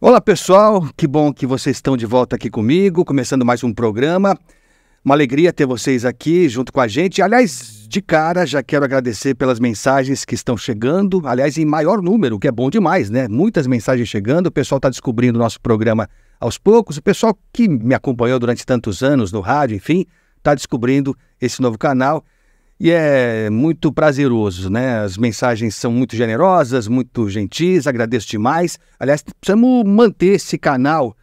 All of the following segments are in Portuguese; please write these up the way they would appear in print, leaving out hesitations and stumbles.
Olá pessoal, que bom que vocês estão de volta aqui comigo, começando mais um programa. Uma alegria ter vocês aqui junto com a gente. Aliás, de cara já quero agradecer pelas mensagens que estão chegando, aliás em maior número, que é bom demais, né? Muitas mensagens chegando, o pessoal está descobrindo o nosso programa aos poucos, o pessoal que me acompanhou durante tantos anos no rádio, enfim, está descobrindo esse novo canal. E é muito prazeroso, né? As mensagens são muito generosas, muito gentis, agradeço demais. Aliás, precisamos manter esse canal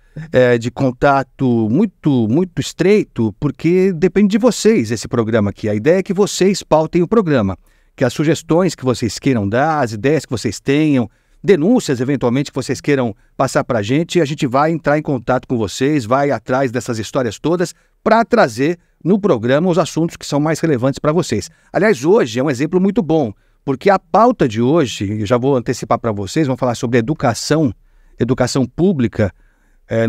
de contato muito estreito, porque depende de vocês esse programa aqui. A ideia é que vocês pautem o programa, que as sugestões que vocês queiram dar, as ideias que vocês tenham, denúncias eventualmente que vocês queiram passar para a gente vai entrar em contato com vocês, vai atrás dessas histórias todas para trazer no programa os assuntos que são mais relevantes para vocês. Aliás, hoje é um exemplo muito bom, porque a pauta de hoje, eu já vou antecipar para vocês, vamos falar sobre educação pública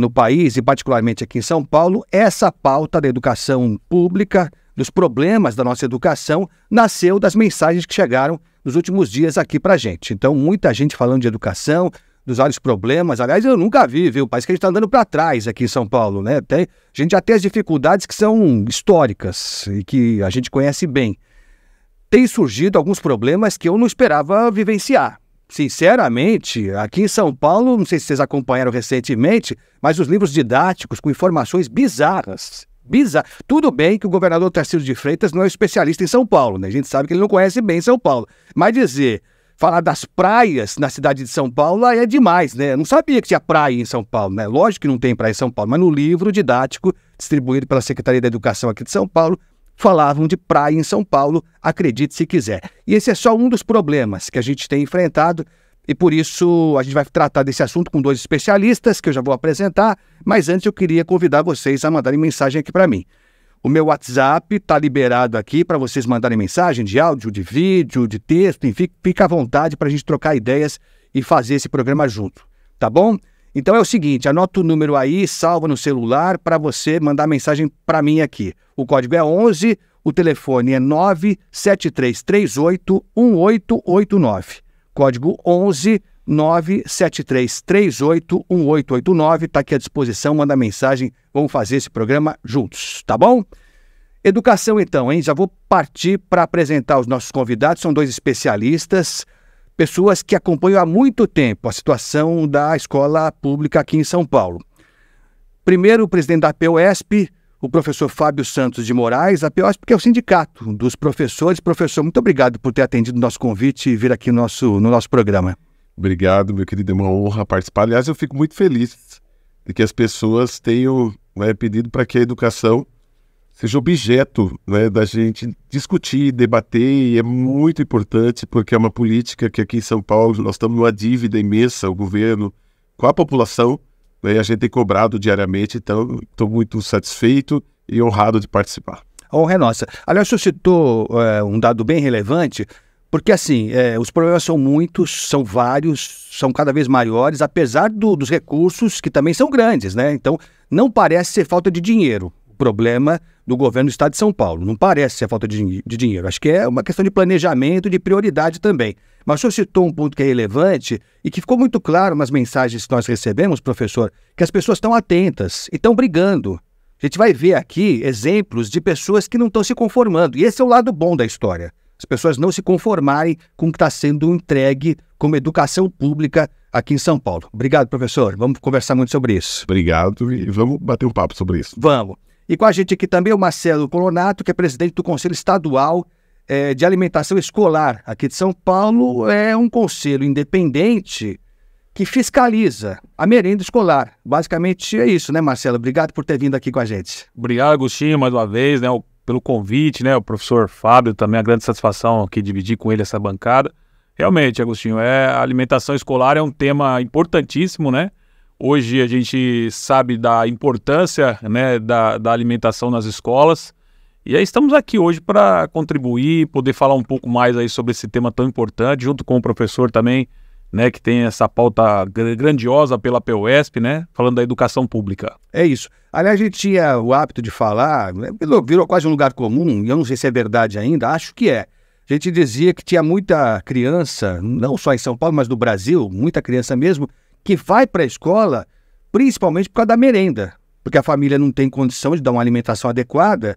no país e particularmente aqui em São Paulo. Essa pauta da educação pública, dos problemas da nossa educação, nasceu das mensagens que chegaram nos últimos dias aqui para a gente. Então, muita gente falando de educação, dos vários problemas. Aliás, eu nunca vi, viu? Parece que a gente está andando para trás aqui em São Paulo, né? A gente já tem as dificuldades que são históricas e que a gente conhece bem. Tem surgido alguns problemas que eu não esperava vivenciar. Sinceramente, aqui em São Paulo, não sei se vocês acompanharam recentemente, mas os livros didáticos com informações bizarras. Tudo bem que o governador Tarcísio de Freitas não é especialista em São Paulo, né? A gente sabe que ele não conhece bem São Paulo. Mas falar das praias na cidade de São Paulo é demais, né? Eu não sabia que tinha praia em São Paulo, né? Lógico que não tem praia em São Paulo, mas no livro didático distribuído pela Secretaria da Educação aqui de São Paulo, falavam de praia em São Paulo, acredite se quiser. E esse é só um dos problemas que a gente tem enfrentado e por isso a gente vai tratar desse assunto com dois especialistas que eu já vou apresentar, mas antes eu queria convidar vocês a mandarem mensagem aqui para mim. O meu WhatsApp está liberado aqui para vocês mandarem mensagem de áudio, de vídeo, de texto, enfim, fica à vontade para a gente trocar ideias e fazer esse programa junto, tá bom? Então é o seguinte, anota o número aí, salva no celular para você mandar mensagem para mim aqui. O código é 11, o telefone é 973381889. Código 11 973381889, está aqui à disposição, manda mensagem, vamos fazer esse programa juntos, tá bom? Educação então, hein? Já vou partir para apresentar os nossos convidados, são dois especialistas, pessoas que acompanham há muito tempo a situação da escola pública aqui em São Paulo. Primeiro, o presidente da POESP, o professor Fábio Santos de Moraes, a POESP que é o sindicato dos professores. Professor, muito obrigado por ter atendido o nosso convite e vir aqui no nosso programa. Obrigado, meu querido, é uma honra participar. Aliás, eu fico muito feliz de que as pessoas tenham pedido para que a educação seja objeto da gente discutir, debater, e é muito importante porque é uma política que aqui em São Paulo nós estamos numa dívida imensa, o governo, com a população, e a gente tem cobrado diariamente, então estou muito satisfeito e honrado de participar. A honra é nossa. Aliás, o senhor citou um dado bem relevante, porque assim, os problemas são muitos, são vários, são cada vez maiores, apesar dos recursos que também são grandes, né? Então, não parece ser falta de dinheiro o problema do governo do estado de São Paulo. Não parece ser falta de dinheiro. Acho que é uma questão de planejamento, de prioridade também. Mas o senhor citou um ponto que é relevante e que ficou muito claro nas mensagens que nós recebemos, professor, que as pessoas estão atentas e estão brigando. A gente vai ver aqui exemplos de pessoas que não estão se conformando. E esse é o lado bom da história. As pessoas não se conformarem com o que está sendo entregue como educação pública aqui em São Paulo. Obrigado, professor. Vamos conversar muito sobre isso. Obrigado e vamos bater um papo sobre isso. Vamos. E com a gente aqui também o Marcelo Colonato, que é presidente do Conselho Estadual de Alimentação Escolar aqui de São Paulo. É um conselho independente que fiscaliza a merenda escolar. Basicamente é isso, né, Marcelo? Obrigado por ter vindo aqui com a gente. Obrigado, Agostinho, mais uma vez, né, pelo convite, né, o professor Fábio, também a grande satisfação aqui dividir com ele essa bancada. Realmente, Agostinho, a alimentação escolar é um tema importantíssimo, né? Hoje a gente sabe da importância, né, da alimentação nas escolas. E aí estamos aqui hoje para contribuir, poder falar um pouco mais aí sobre esse tema tão importante, junto com o professor também, né, que tem essa pauta grandiosa pela POESP, né, falando da educação pública. É isso. Aliás, a gente tinha o hábito de falar, né, virou quase um lugar comum, e eu não sei se é verdade ainda, acho que é. A gente dizia que tinha muita criança, não só em São Paulo, mas no Brasil, muita criança mesmo, que vai para a escola principalmente por causa da merenda, porque a família não tem condição de dar uma alimentação adequada,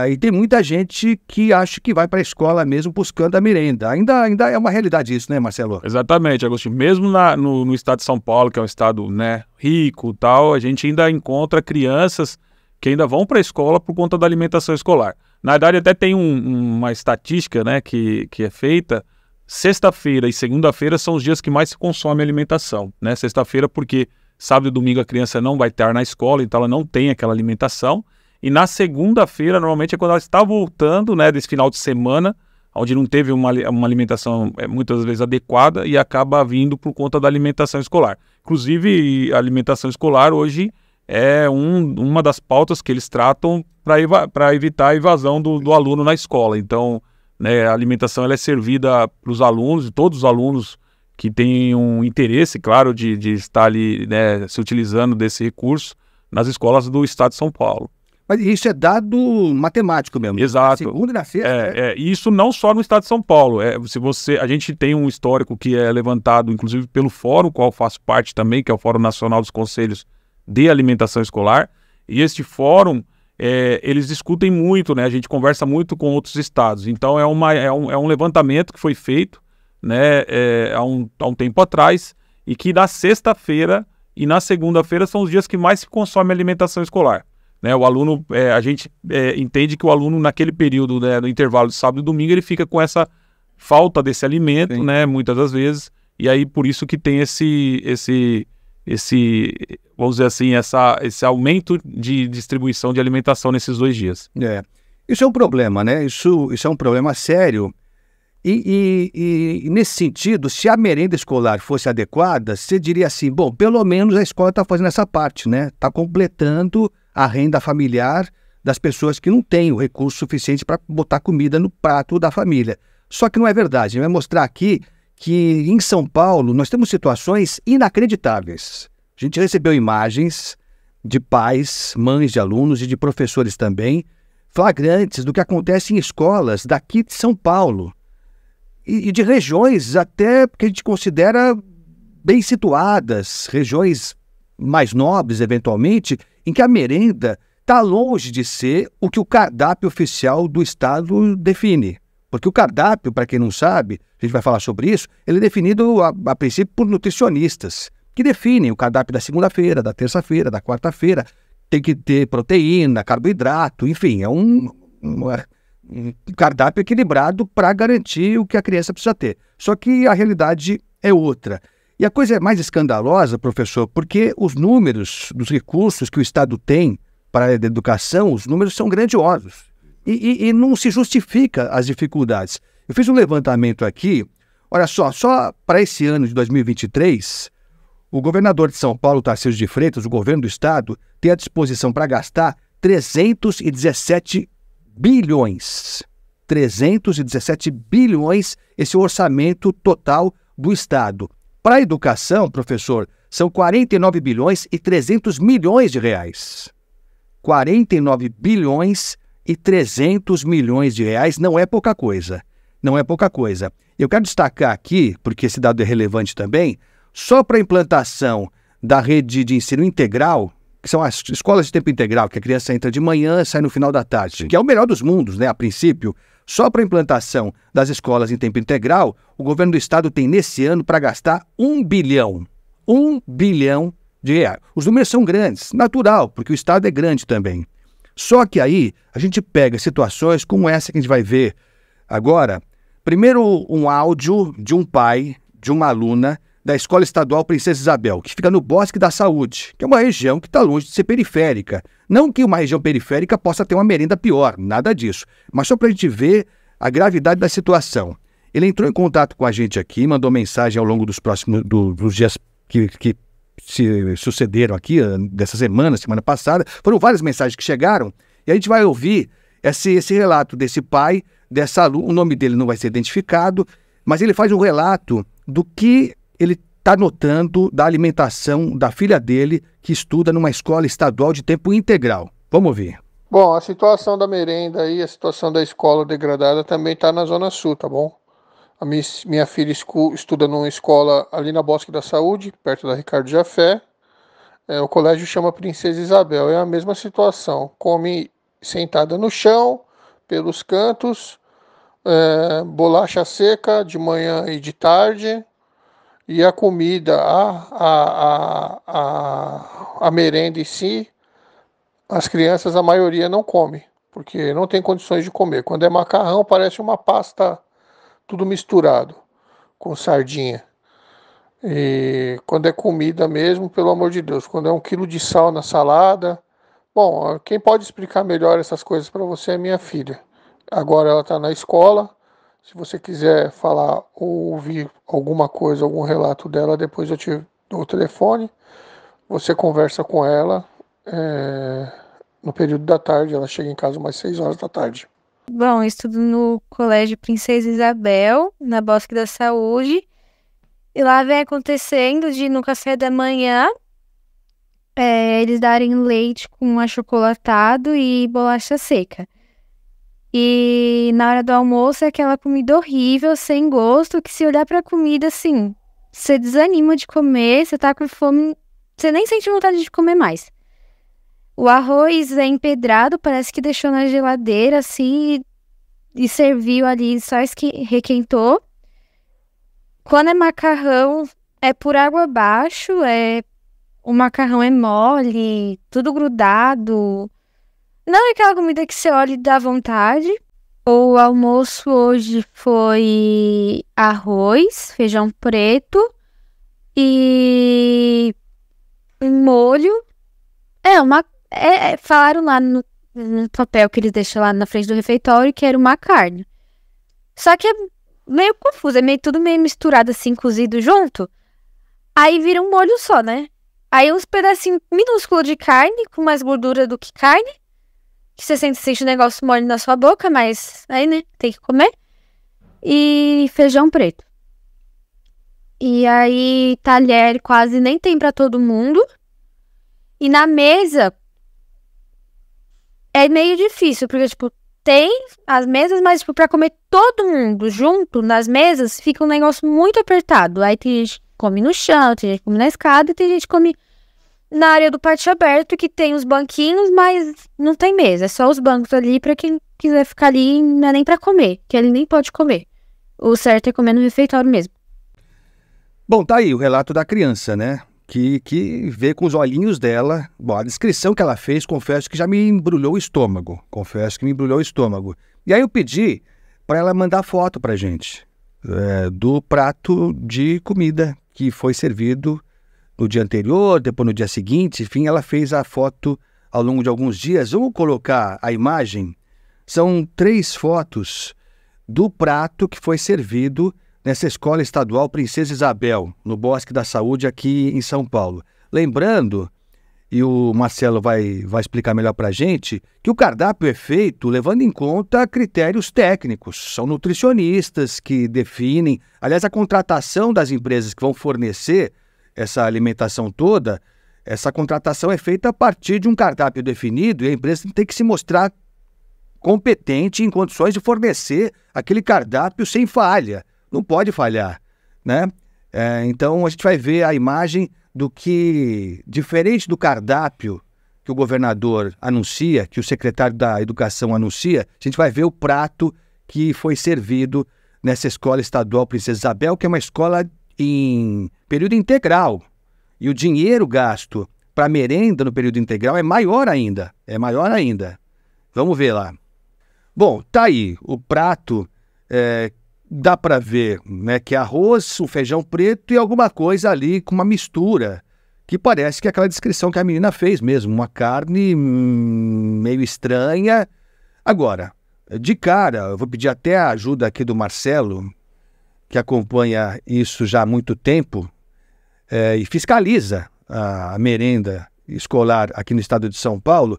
e tem muita gente que acha que vai para a escola mesmo buscando a merenda. Ainda é uma realidade isso, né, Marcelo? Exatamente, Agostinho. Mesmo no estado de São Paulo, que é um estado, né, rico e tal, a gente ainda encontra crianças que ainda vão para a escola por conta da alimentação escolar. Na verdade, até tem uma estatística, né, que é feita. Sexta-feira e segunda-feira são os dias que mais se consome alimentação, né? Sexta-feira porque sábado e domingo a criança não vai estar na escola, então ela não tem aquela alimentação. E na segunda-feira, normalmente, é quando ela está voltando, né, desse final de semana, onde não teve uma alimentação muitas vezes adequada e acaba vindo por conta da alimentação escolar. Inclusive, a alimentação escolar hoje é uma das pautas que eles tratam para evitar a evasão do aluno na escola. Então, né, a alimentação ela é servida para os alunos, e todos os alunos que têm um interesse, claro, de estar ali, né, se utilizando desse recurso nas escolas do estado de São Paulo. Mas isso é dado matemático mesmo. Exato. Na segunda e na sexta. Isso não só no estado de São Paulo. A gente tem um histórico que é levantado, inclusive, pelo fórum, qual faço parte também, que é o Fórum Nacional dos Conselhos de Alimentação Escolar. E este fórum, eles discutem muito, né? A gente conversa muito com outros estados. Então, é um levantamento que foi feito, né, há um tempo atrás, e que na sexta-feira e na segunda-feira são os dias que mais se consome alimentação escolar. Né, o aluno, a gente entende que o aluno naquele período, né, no intervalo de sábado e domingo, ele fica com essa falta desse alimento, né, muitas das vezes, e aí por isso que tem esse vamos dizer assim, esse aumento de distribuição de alimentação nesses 2 dias. Isso é um problema, né? Isso é um problema sério. E nesse sentido, se a merenda escolar fosse adequada, você diria assim, bom, pelo menos a escola está fazendo essa parte, né? Está completando a renda familiar das pessoas que não têm o recurso suficiente para botar comida no prato da família. Só que não é verdade. A gente vai mostrar aqui que em São Paulo nós temos situações inacreditáveis. A gente recebeu imagens de pais, mães de alunos e de professores também, flagrantes do que acontece em escolas daqui de São Paulo. E de regiões até que a gente considera bem situadas, regiões mais nobres, eventualmente, em que a merenda está longe de ser o que o cardápio oficial do Estado define. Porque o cardápio, para quem não sabe, a gente vai falar sobre isso, ele é definido a princípio por nutricionistas, que definem o cardápio da segunda-feira, da terça-feira, da quarta-feira. Tem que ter proteína, carboidrato, enfim, é um cardápio equilibrado para garantir o que a criança precisa ter. Só que a realidade é outra. E a coisa é mais escandalosa, professor, porque os números dos recursos que o Estado tem para a área da educação, os números são grandiosos. E não se justifica as dificuldades. Eu fiz um levantamento aqui, olha só para esse ano de 2023, o governador de São Paulo, Tarcísio de Freitas, o governo do Estado, tem à disposição para gastar 317 bilhões. 317 bilhões, esse é o orçamento total do Estado. Para a educação, professor, são 49 bilhões e 300 milhões de reais. 49 bilhões e 300 milhões de reais não é pouca coisa. Não é pouca coisa. Eu quero destacar aqui, porque esse dado é relevante também, só para a implantação da rede de ensino integral, que são as escolas de tempo integral, que a criança entra de manhã e sai no final da tarde, que é o melhor dos mundos, né, a princípio. Só para a implantação das escolas em tempo integral, o governo do Estado tem nesse ano para gastar 1 bilhão. 1 bilhão de reais. Os números são grandes, natural, porque o Estado é grande também. Só que aí a gente pega situações como essa que a gente vai ver agora. Primeiro, um áudio de um pai, de uma aluna, da Escola Estadual Princesa Isabel, que fica no Bosque da Saúde, que é uma região que está longe de ser periférica. Não que uma região periférica possa ter uma merenda pior, nada disso. Mas só para a gente ver a gravidade da situação. Ele entrou em contato com a gente aqui, mandou mensagem ao longo dos próximos dos dias que se sucederam aqui, dessa semana passada. Foram várias mensagens que chegaram e a gente vai ouvir esse relato desse pai, dessa aluna. O nome dele não vai ser identificado, mas ele faz um relato do que ele está notando da alimentação da filha dele, que estuda numa escola estadual de tempo integral. Vamos ouvir. Bom, a situação da merenda aí, a situação da escola degradada também está na Zona Sul, tá bom? Minha filha estuda numa escola ali na Bosque da Saúde, perto da Ricardo Jafé. O colégio chama Princesa Isabel, é a mesma situação. Come sentada no chão, pelos cantos, bolacha seca de manhã e de tarde, e a comida, a merenda em si, as crianças, a maioria não come, porque não tem condições de comer. Quando é macarrão, parece uma pasta tudo misturado com sardinha. E quando é comida mesmo, pelo amor de Deus, quando é 1 quilo de sal na salada. Bom, quem pode explicar melhor essas coisas para você é minha filha. Agora ela está na escola. Se você quiser falar ou ouvir alguma coisa, algum relato dela, depois eu te dou o telefone. Você conversa com ela no período da tarde. Ela chega em casa umas 6 horas da tarde. Bom, eu estudo no Colégio Princesa Isabel, na Bosque da Saúde. E lá vem acontecendo de no café da manhã eles darem leite com achocolatado e bolacha seca. E na hora do almoço é aquela comida horrível, sem gosto, que se olhar pra comida assim, você desanima de comer, você tá com fome, você nem sente vontade de comer mais. O arroz é empedrado, parece que deixou na geladeira assim e serviu ali, só requentou. Quando é macarrão, é por água abaixo, o macarrão é mole, tudo grudado. Não é aquela comida que você olha e dá vontade. O almoço hoje foi arroz, feijão preto e um molho. Falaram lá no papel que eles deixam lá na frente do refeitório que era uma carne. Só que é meio confuso, tudo meio misturado assim, cozido junto. Aí vira um molho só, né? Aí uns pedacinhos minúsculos de carne, com mais gordura do que carne. Que você sente o negócio mole na sua boca, mas aí, né, tem que comer. E feijão preto. E aí, talher quase nem tem pra todo mundo. E na mesa é meio difícil, porque, tipo, tem as mesas, mas, tipo, pra comer todo mundo junto nas mesas, fica um negócio muito apertado. Aí tem gente que come no chão, tem gente que come na escada, e tem gente que come na área do pátio aberto, que tem os banquinhos, mas não tem mesa. É só os bancos ali pra quem quiser ficar ali, não é nem pra comer, que ele nem pode comer. O certo é comer no refeitório mesmo. Bom, tá aí o relato da criança, né? Que vê com os olhinhos dela. Bom, a descrição que ela fez, confesso que já me embrulhou o estômago. E aí eu pedi para ela mandar foto pra gente do prato de comida que foi servido no dia anterior, depois no dia seguinte. Enfim, ela fez a foto ao longo de alguns dias. Vamos colocar a imagem. São 3 fotos do prato que foi servido nessa escola estadual Princesa Isabel, no Bosque da Saúde, aqui em São Paulo. Lembrando, e o Marcelo vai explicar melhor para a gente, que o cardápio é feito levando em conta critérios técnicos. São nutricionistas que definem. Aliás, a contratação das empresas que vão fornecer essa alimentação toda, essa contratação é feita a partir de um cardápio definido e a empresa tem que se mostrar competente em condições de fornecer aquele cardápio sem falha. Não pode falhar, né? Então a gente vai ver a imagem do que, diferente do cardápio que o governador anuncia, que o secretário da Educação anuncia, a gente vai ver o prato que foi servido nessa escola estadual Princesa Isabel, que é uma escola em período integral. E o dinheiro gasto para merenda no período integral é maior ainda. Vamos ver lá. Bom, tá aí o prato. Dá para ver, né, que é arroz, um feijão preto e alguma coisa ali com uma mistura, que parece que é aquela descrição que a menina fez mesmo, uma carne meio estranha. Agora, de cara, eu vou pedir até a ajuda aqui do Marcelo, que acompanha isso já há muito tempo e fiscaliza a merenda escolar aqui no estado de São Paulo.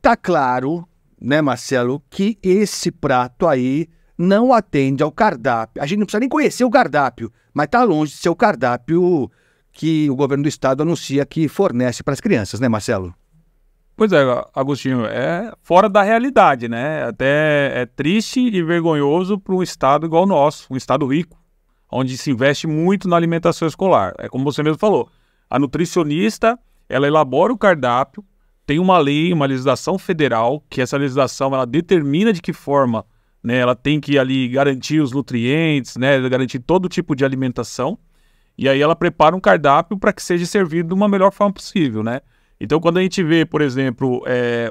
Tá claro, né, Marcelo, que esse prato aí não atende ao cardápio. A gente não precisa nem conhecer o cardápio, mas está longe de ser o cardápio que o governo do estado anuncia que fornece para as crianças, né, Marcelo? Pois é, Agostinho, é fora da realidade, né? Até é triste e vergonhoso para um estado igual o nosso, um estado rico, onde se investe muito na alimentação escolar. É como você mesmo falou, a nutricionista, ela elabora o cardápio, tem uma lei, uma legislação federal, que essa legislação ela determina de que forma, né, ela tem que ali garantir os nutrientes, né, garantir todo tipo de alimentação, e aí ela prepara um cardápio para que seja servido de uma melhor forma possível, né? Então, quando a gente vê, por exemplo,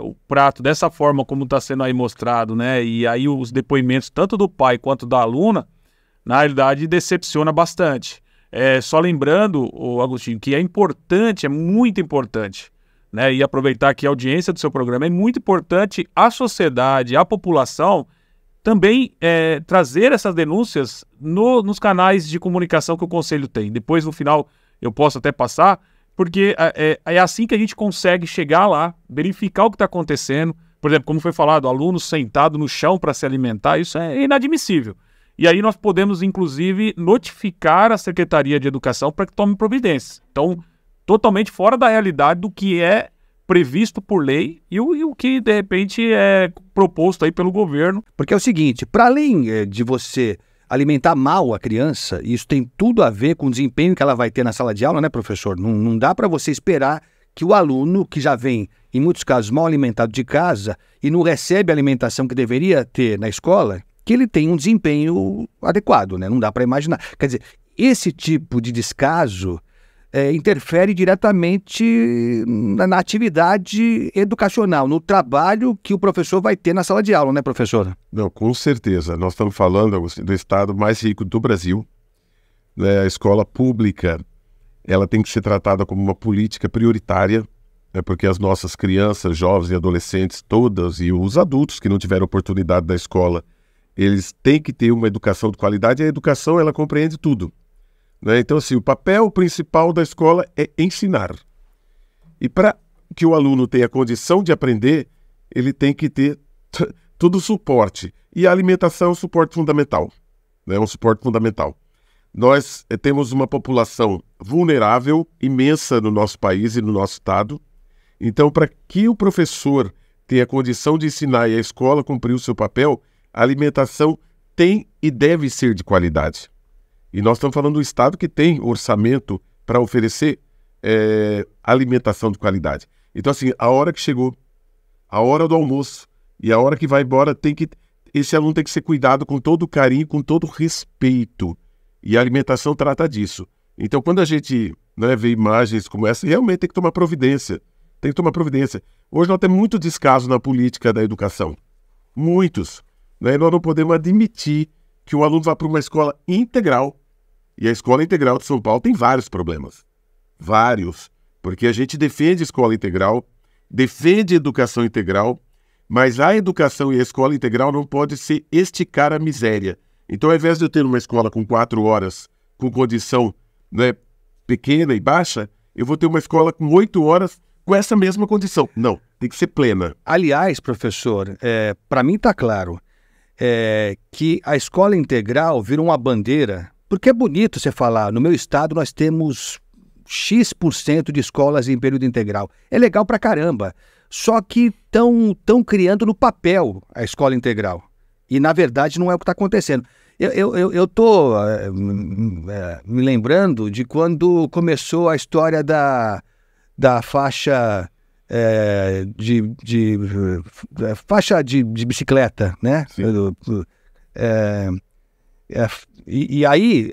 o prato dessa forma como está sendo aí mostrado, né, e aí os depoimentos tanto do pai quanto da aluna, na realidade decepciona bastante. Só lembrando, Agostinho, que é importante, é muito importante, né, e aproveitar aqui a audiência do seu programa, é muito importante a sociedade, a população, também trazer essas denúncias nos canais de comunicação que o Conselho tem. Depois, no final, eu posso até passar, porque é assim que a gente consegue chegar lá, verificar o que está acontecendo. Por exemplo, como foi falado, aluno sentado no chão para se alimentar, isso é inadmissível. E aí nós podemos, inclusive, notificar a Secretaria de Educação para que tome providências. Então, totalmente fora da realidade do que é previsto por lei e o que, de repente, é proposto aí pelo governo. Porque é o seguinte, para além de você alimentar mal a criança, isso tem tudo a ver com o desempenho que ela vai ter na sala de aula, né, professor? Não dá para você esperar que o aluno, que já vem, em muitos casos, mal alimentado de casa e não recebe a alimentação que deveria ter na escola, que ele tenha um desempenho adequado, né? Não dá para imaginar. Quer dizer, esse tipo de descaso interfere diretamente na atividade educacional, no trabalho que o professor vai ter na sala de aula, né, professora? Não, com certeza. Nós estamos falando, Agostinho, do estado mais rico do Brasil. Né? A escola pública, ela tem que ser tratada como uma política prioritária, né? Porque as nossas crianças, jovens e adolescentes, todas, e os adultos que não tiveram oportunidade da escola, eles têm que ter uma educação de qualidade, e a educação, ela compreende tudo. Né? Então, assim, o papel principal da escola é ensinar. E para que o aluno tenha condição de aprender, ele tem que ter todo o suporte. E a alimentação é um suporte fundamental. Né? Um suporte fundamental. Nós temos uma população vulnerável, imensa no nosso país e no nosso estado. Então, para que o professor tenha condição de ensinar e a escola cumprir o seu papel, a alimentação tem e deve ser de qualidade. E nós estamos falando do estado que tem orçamento para oferecer alimentação de qualidade. Então, assim, a hora que chegou, a hora do almoço e a hora que vai embora, esse aluno tem que ser cuidado com todo carinho, com todo respeito. E a alimentação trata disso. Então, quando a gente vê imagens como essa, realmente tem que tomar providência. Tem que tomar providência. Hoje nós temos muito descaso na política da educação. Muitos. Né? Nós não podemos admitir que o aluno vá para uma escola integral. E a Escola Integral de São Paulo tem vários problemas. Vários. Porque a gente defende escola integral, defende educação integral, mas a educação e a escola integral não pode ser esticar a miséria. Então, ao invés de eu ter uma escola com 4 horas, com condição pequena e baixa, eu vou ter uma escola com 8 horas com essa mesma condição. Não, tem que ser plena. Aliás, professor, para mim está claro que a escola integral virou uma bandeira, porque é bonito você falar, no meu estado nós temos X% de escolas em período integral. É legal pra caramba, só que estão criando no papel a escola integral. E, na verdade, não é o que está acontecendo. Eu estou me lembrando de quando começou a história da faixa faixa de bicicleta, né? E aí,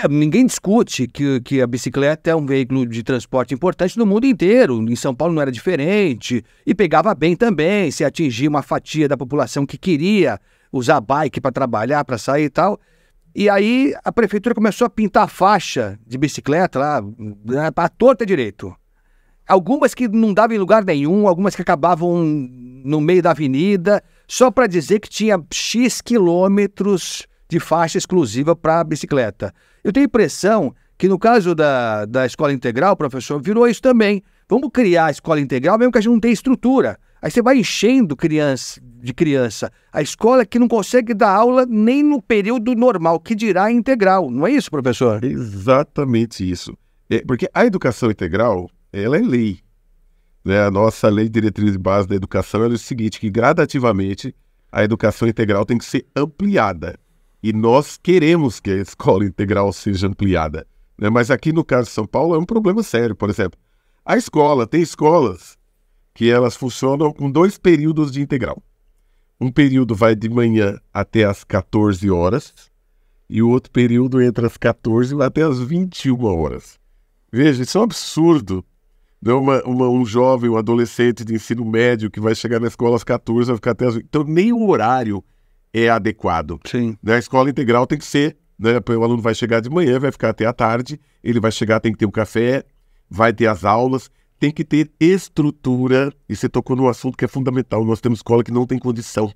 ninguém discute que a bicicleta é um veículo de transporte importante no mundo inteiro. Em São Paulo não era diferente. E pegava bem também, se atingia uma fatia da população que queria usar bike para trabalhar, para sair e tal. E aí a prefeitura começou a pintar faixa de bicicleta lá, para torta direito. Algumas que não davam em lugar nenhum, algumas que acabavam no meio da avenida, só para dizer que tinha X quilômetros de faixa exclusiva para bicicleta. Eu tenho a impressão que no caso da escola integral, professor, virou isso também. Vamos criar a escola integral mesmo que a gente não tenha estrutura. Aí você vai enchendo de criança. A escola que não consegue dar aula nem no período normal, que dirá integral. Não é isso, professor? Exatamente isso. Porque a educação integral, ela é lei. né, a nossa lei de diretriz de base da educação é o seguinte, que gradativamente a educação integral tem que ser ampliada. E nós queremos que a escola integral seja ampliada, né? Mas aqui no caso de São Paulo é um problema sério. Por exemplo, tem escolas que elas funcionam com 2 períodos de integral. Um período vai de manhã até as 14 horas e o outro período entre as 14 até as 21 horas. Veja, isso é um absurdo. Um jovem, um adolescente de ensino médio que vai chegar na escola às 14, vai ficar até as... Então, nem o horário é adequado. Sim. A escola integral tem que ser, né, o aluno vai chegar de manhã, vai ficar até a tarde, ele vai chegar, tem que ter um café, vai ter as aulas, tem que ter estrutura. E você tocou num assunto que é fundamental. Nós temos escola que não tem condição,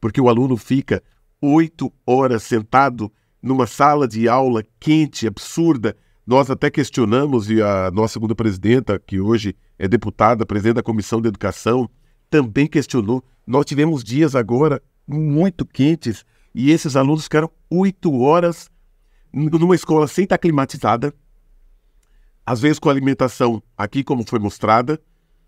porque o aluno fica 8 horas sentado numa sala de aula quente, absurda. Nós até questionamos, e a nossa segunda presidenta, que hoje é deputada, presidente da Comissão de Educação, também questionou. Nós tivemos dias agora muito quentes e esses alunos ficaram 8 horas numa escola sem estar climatizada, às vezes com alimentação aqui, como foi mostrada,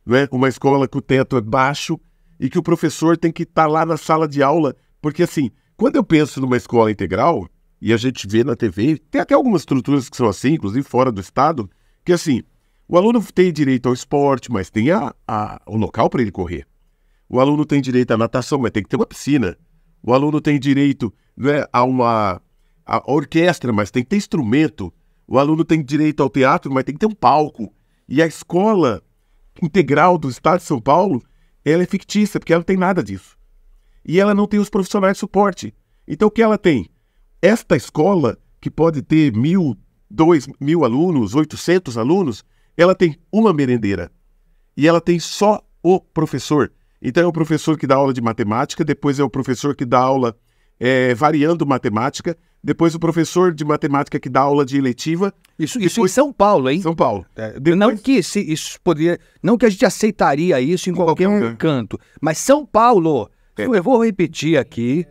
né? Uma escola que o teto é baixo e que o professor tem que estar lá na sala de aula, porque assim, quando eu penso numa escola integral, e a gente vê na TV, tem até algumas estruturas que são assim, inclusive fora do estado, que assim, o aluno tem direito ao esporte, mas tem o local para ele correr. O aluno tem direito à natação, mas tem que ter uma piscina. O aluno tem direito, né, a orquestra, mas tem que ter instrumento. O aluno tem direito ao teatro, mas tem que ter um palco. E a escola integral do estado de São Paulo, ela é fictícia, porque ela não tem nada disso. E ela não tem os profissionais de suporte. Então o que ela tem? Esta escola, que pode ter 1.000, 2.000 alunos, 800 alunos, ela tem uma merendeira. E ela tem só o professor. Então é o professor que dá aula de matemática, depois é o professor que dá aula variando matemática, depois o professor de matemática que dá aula de eletiva. Isso em São Paulo, hein? São Paulo. Não que a gente aceitaria isso em qualquer canto, mas São Paulo, eu vou repetir aqui,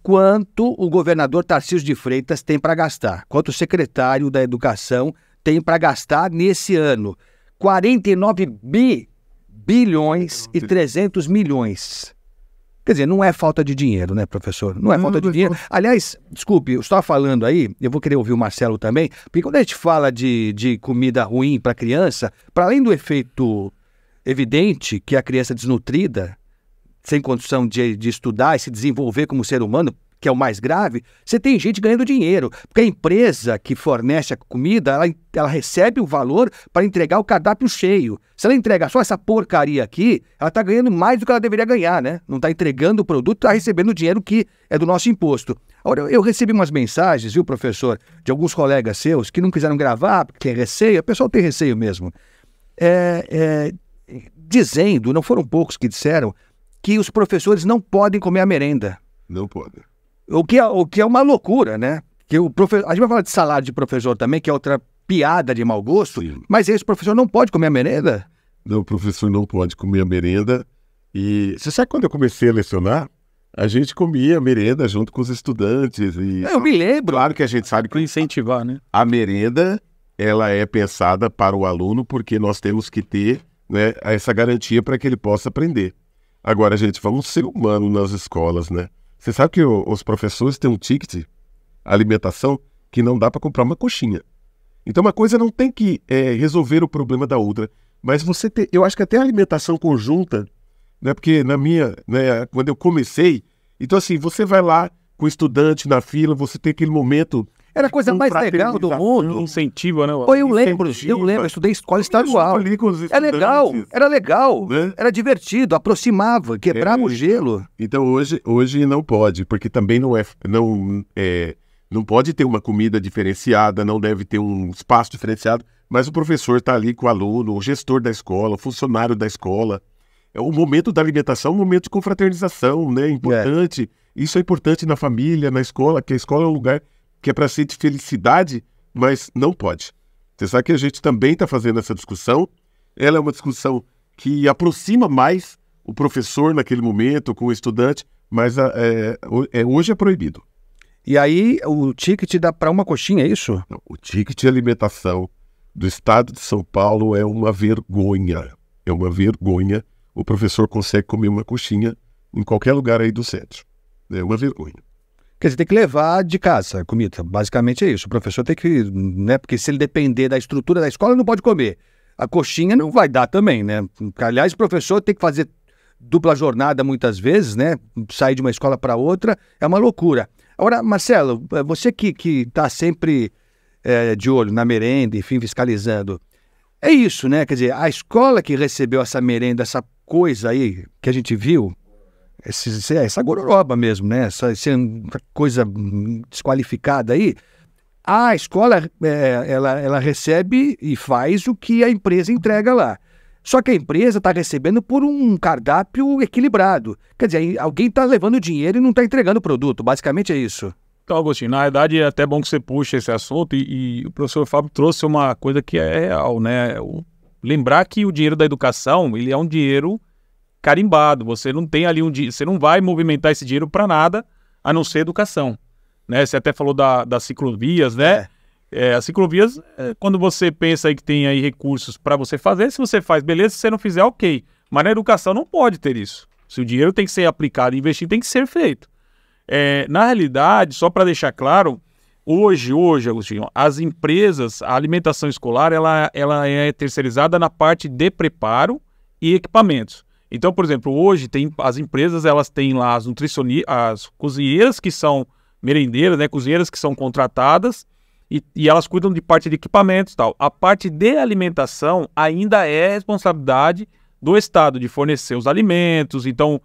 quanto o governador Tarcísio de Freitas tem para gastar, quanto o secretário da Educação tem para gastar nesse ano. 49 bilhões e 300 milhões. Quer dizer, não é falta de dinheiro, né, professor? Não é falta de dinheiro. Aliás, desculpe, eu estava falando aí, eu vou querer ouvir o Marcelo também, porque quando a gente fala de comida ruim para criança, para além do efeito evidente que a criança desnutrida, sem condição de estudar e se desenvolver como ser humano, que é o mais grave, você tem gente ganhando dinheiro. Porque a empresa que fornece a comida, ela recebe o valor para entregar o cardápio cheio. Se ela entrega só essa porcaria aqui, ela está ganhando mais do que ela deveria ganhar, né? Não está entregando o produto, está recebendo o dinheiro que é do nosso imposto. Agora, eu recebi umas mensagens, viu, professor, de alguns colegas seus que não quiseram gravar, porque tem receio, o pessoal tem receio mesmo, dizendo, não foram poucos que disseram, que os professores não podem comer a merenda. Não podem. O que é uma loucura, né? Que a gente vai falar de salário de professor também, que é outra piada de mau gosto, sim. Mas esse professor não pode comer a merenda? Não, o professor não pode comer a merenda. E você sabe quando eu comecei a lecionar? A gente comia a merenda junto com os estudantes. Eu me lembro. Claro que a gente sabe que incentivar, né? A merenda, ela é pensada para o aluno porque nós temos que ter, né, essa garantia para que ele possa aprender. Agora, gente, vamos ser humanos nas escolas, né? Você sabe que os professores têm um ticket, alimentação, que não dá para comprar uma coxinha. Então, uma coisa não tem que resolver o problema da outra. Mas você tem, eu acho que até a alimentação conjunta, né? Porque na minha, né, quando eu comecei, então assim, você vai lá com o estudante na fila, você tem aquele momento... Era a coisa mais legal do mundo. Incentiva, né? Eu lembro, eu estudei escola estadual. Era legal, né? Era divertido, aproximava, quebrava o gelo. Então hoje não pode, porque também não pode ter uma comida diferenciada, não deve ter um espaço diferenciado, mas o professor está ali com o aluno, o gestor da escola, o funcionário da escola. O momento da alimentação é um momento de confraternização, né? Importante. Isso é importante na família, na escola, que a escola é um lugar que é para ser de felicidade, mas não pode. Você sabe que a gente também está fazendo essa discussão. Ela é uma discussão que aproxima mais o professor naquele momento com o estudante, mas hoje é proibido. E aí o ticket dá para uma coxinha, é isso? O ticket de alimentação do estado de São Paulo é uma vergonha. É uma vergonha. O professor consegue comer uma coxinha em qualquer lugar aí do centro. É uma vergonha. Quer dizer, tem que levar de casa a comida. Basicamente é isso. O professor tem que, né? Porque se ele depender da estrutura da escola, não pode comer. A coxinha não vai dar também, né? Aliás, o professor tem que fazer dupla jornada muitas vezes, né? Sair de uma escola para outra é uma loucura. Agora, Marcelo, você que está sempre de olho na merenda, enfim, fiscalizando, é isso, né? Quer dizer, a escola que recebeu essa merenda, essa coisa aí que a gente viu, essa gororoba mesmo, né? Essa coisa desqualificada aí, a escola, ela recebe e faz o que a empresa entrega lá. Só que a empresa está recebendo por um cardápio equilibrado. Quer dizer, alguém está levando dinheiro e não está entregando o produto. Basicamente é isso. Então, Agostinho, na verdade é até bom que você puxe esse assunto e o professor Fábio trouxe uma coisa que é real, né? Lembrar que o dinheiro da educação, ele é um dinheiro carimbado. Você não tem ali você não vai movimentar esse dinheiro para nada, a não ser educação. Né? Você até falou das ciclovias, né? As ciclovias, quando você pensa aí que tem aí recursos para você fazer, se você faz, beleza, se você não fizer, ok. Mas na educação não pode ter isso. Se o dinheiro tem que ser aplicado e investido, tem que ser feito. Na realidade, só para deixar claro, hoje, Agostinho, as empresas, a alimentação escolar, ela é terceirizada na parte de preparo e equipamentos. Então, por exemplo, hoje as empresas, elas têm lá as cozinheiras que são merendeiras, né, cozinheiras que são contratadas, e elas cuidam de parte de equipamentos e tal. A parte de alimentação ainda é responsabilidade do Estado de fornecer os alimentos. Então,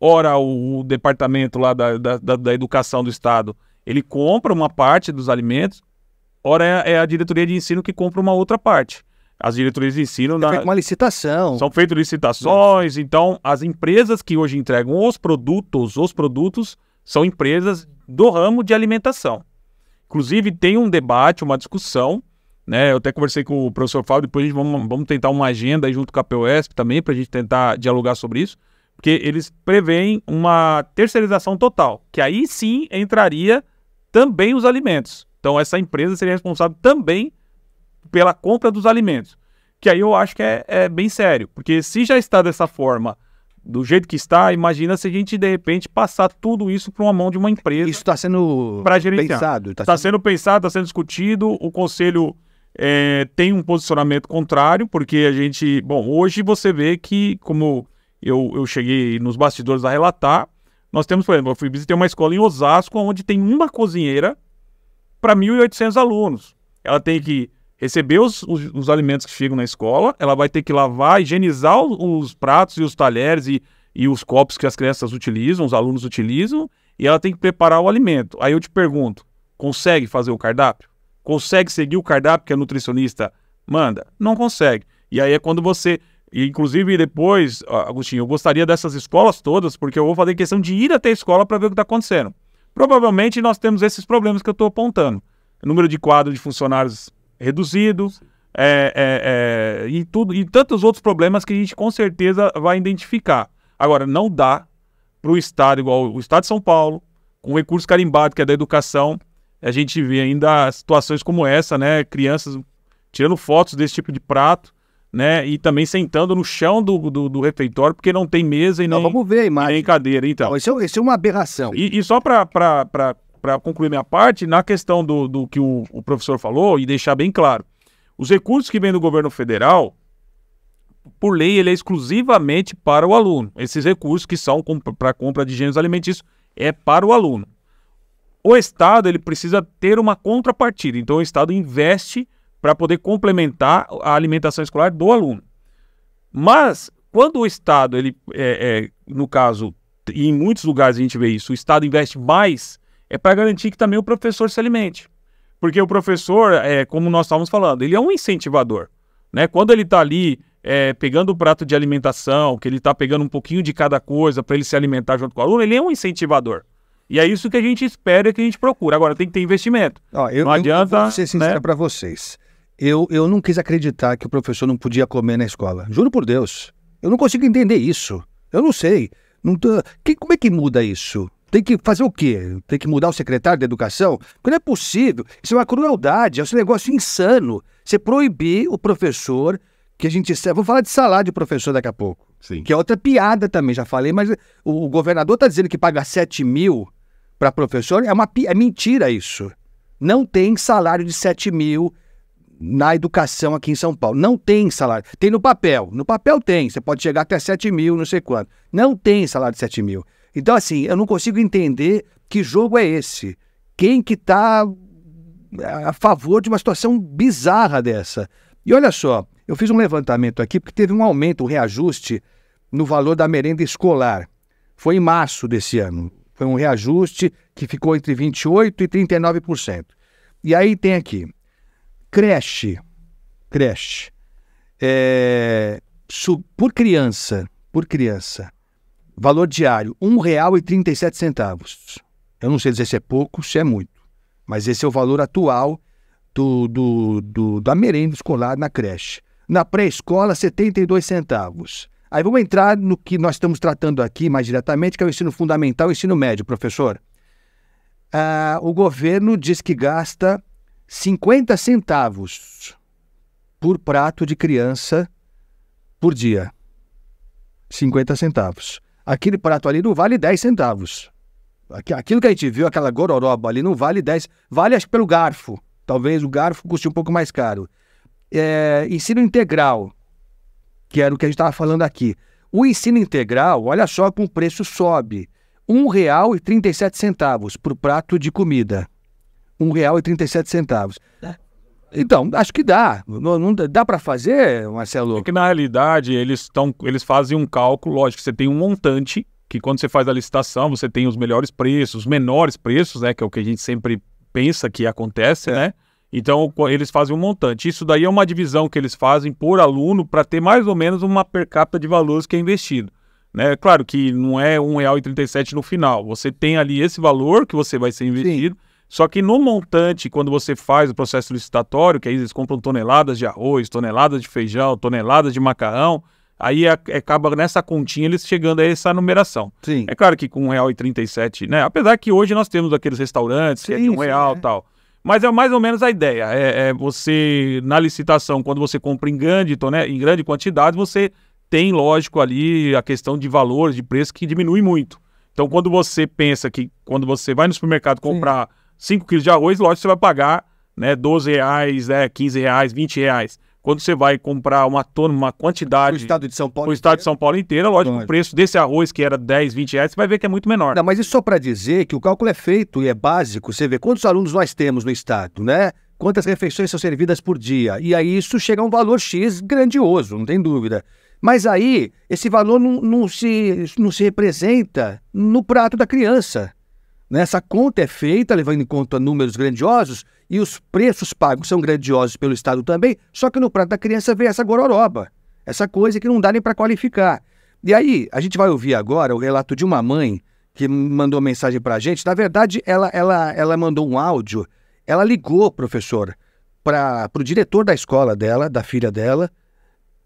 ora o departamento lá da educação do Estado, ele compra uma parte dos alimentos, ora é a diretoria de ensino que compra uma outra parte. As diretorias de ensino... É feita uma licitação. São feitas licitações, então as empresas que hoje entregam os produtos são empresas do ramo de alimentação. Inclusive, tem um debate, uma discussão, né? Eu até conversei com o professor Fábio, depois a gente vamos tentar uma agenda aí junto com a POSP também, para a gente tentar dialogar sobre isso, porque eles preveem uma terceirização total, que aí sim entraria também os alimentos. Então, essa empresa seria responsável também pela compra dos alimentos, que aí eu acho que é bem sério, porque se já está dessa forma, do jeito que está, imagina se a gente, de repente, passar tudo isso para uma mão de uma empresa. Isso está sendo pensado. Está sendo pensado, está sendo discutido. O Conselho tem um posicionamento contrário, porque a gente... Bom, hoje você vê que, como eu cheguei nos bastidores a relatar, nós temos, por exemplo, eu fui visitar uma escola em Osasco, onde tem uma cozinheira para 1.800 alunos. Ela tem que receber os alimentos que chegam na escola, ela vai ter que lavar, higienizar os pratos e os talheres e os copos que as crianças utilizam, os alunos utilizam, e ela tem que preparar o alimento. Aí eu te pergunto, consegue fazer o cardápio? Consegue seguir o cardápio que a nutricionista manda? Não consegue. E aí é quando você... Inclusive depois, Agostinho, eu gostaria dessas escolas todas, porque eu vou fazer questão de ir até a escola para ver o que está acontecendo. Provavelmente nós temos esses problemas que eu estou apontando. O número de quadro de funcionários reduzido, e tantos outros problemas que a gente com certeza vai identificar. Agora, não dá para o Estado, igual o Estado de São Paulo, com o recurso carimbado que é da educação, a gente vê ainda situações como essa, né? Crianças tirando fotos desse tipo de prato, né? E também sentando no chão do refeitório, porque não tem mesa e nem, vamos ver a imagem. Nem cadeira. Então. Isso é uma aberração. E só para concluir minha parte, na questão do que o professor falou, e deixar bem claro, os recursos que vêm do governo federal, por lei, ele é exclusivamente para o aluno. Esses recursos que são para compra de gêneros alimentícios é para o aluno. O Estado, ele precisa ter uma contrapartida, então o Estado investe para poder complementar a alimentação escolar do aluno. Mas, quando o Estado, ele, no caso, e em muitos lugares a gente vê isso, o Estado investe mais, é para garantir que também o professor se alimente. Porque o professor, como nós estávamos falando, ele é um incentivador, né? Quando ele está ali pegando o prato de alimentação, que ele está pegando um pouquinho de cada coisa para ele se alimentar junto com o aluno, ele é um incentivador. E é isso que a gente espera, que a gente procura. Agora, tem que ter investimento. Não adianta... Eu vou ser sincero, né, para vocês. Eu não quis acreditar que o professor não podia comer na escola. Juro por Deus. Eu não consigo entender isso. Eu não sei. Como é que muda isso? Tem que fazer o quê? Tem que mudar o secretário de educação? Porque não é possível. Isso é uma crueldade, é um negócio insano. Você proibir o professor que a gente... Vou falar de salário de professor daqui a pouco. Sim. Que é outra piada também, já falei, mas o governador está dizendo que paga 7 mil para professor. É mentira isso. Não tem salário de 7 mil na educação aqui em São Paulo. Não tem salário. Tem no papel. No papel tem. Você pode chegar até 7 mil, não sei quanto. Não tem salário de 7 mil. Então, assim, eu não consigo entender que jogo é esse. Quem que está a favor de uma situação bizarra dessa? E olha só, eu fiz um levantamento aqui porque teve um aumento, um reajuste no valor da merenda escolar. Foi em março desse ano. Foi um reajuste que ficou entre 28% e 39%. E aí tem aqui, creche, por criança, valor diário, R$ 1,37. Eu não sei dizer se é pouco, se é muito, mas esse é o valor atual da merenda escolar na creche. Na pré-escola, 72 centavos. Aí vamos entrar no que nós estamos tratando aqui mais diretamente, que é o ensino fundamental e o ensino médio, professor. O governo diz que gasta 50 centavos por prato de criança por dia. 50 centavos. Aquele prato ali não vale 10 centavos. Aquilo que a gente viu, aquela gororoba ali, não vale 10. Vale, acho que pelo garfo. Talvez o garfo custe um pouco mais caro. Ensino integral, que era o que a gente estava falando aqui. O ensino integral, olha só como o preço sobe. R$ 1,37 por prato de comida. R$ 1,37. Então, acho que dá. Não dá para fazer, Marcelo? É que na realidade eles fazem um cálculo, lógico, você tem um montante, que quando você faz a licitação, você tem os melhores preços, os menores preços, né, que é o que a gente sempre pensa que acontece, né? Então, eles fazem um montante. Isso daí é uma divisão que eles fazem por aluno para ter mais ou menos uma per capita de valores que é investido. Né? Claro que não é R$ 1,37 no final. Você tem ali esse valor que você vai ser investido, só que no montante, quando você faz o processo licitatório, que aí eles compram toneladas de arroz, toneladas de feijão, toneladas de macarrão, aí acaba nessa continha eles chegando a essa numeração. Sim. É claro que com R$ 1,37, né? Apesar que hoje nós temos aqueles restaurantes que é de R$ 1 e tal. Mas é mais ou menos a ideia. Você, na licitação, quando você compra em grande quantidade, você tem, lógico, ali a questão de valores, de preço, que diminui muito. Então, quando você pensa que, quando você vai no supermercado comprar 5 quilos de arroz, lógico, você vai pagar, né, R$12, R$15, R$20. Quando você vai comprar uma quantidade... O estado de São Paulo o estado de São Paulo inteiro, lógico, o preço desse arroz, que era R$10, R$20, você vai ver que é muito menor. Não, mas isso só para dizer que o cálculo é feito e é básico. Você vê quantos alunos nós temos no estado, né? Quantas refeições são servidas por dia. E aí isso chega a um valor X grandioso, não tem dúvida. Mas aí, esse valor não se representa no prato da criança. Essa conta é feita levando em conta números grandiosos e os preços pagos são grandiosos pelo Estado também, só que no prato da criança vem essa gororoba, essa coisa que não dá nem para qualificar. E aí, a gente vai ouvir agora o relato de uma mãe que mandou mensagem para a gente. Na verdade, ela mandou um áudio, ela ligou, professor, para o diretor da escola dela, da filha dela,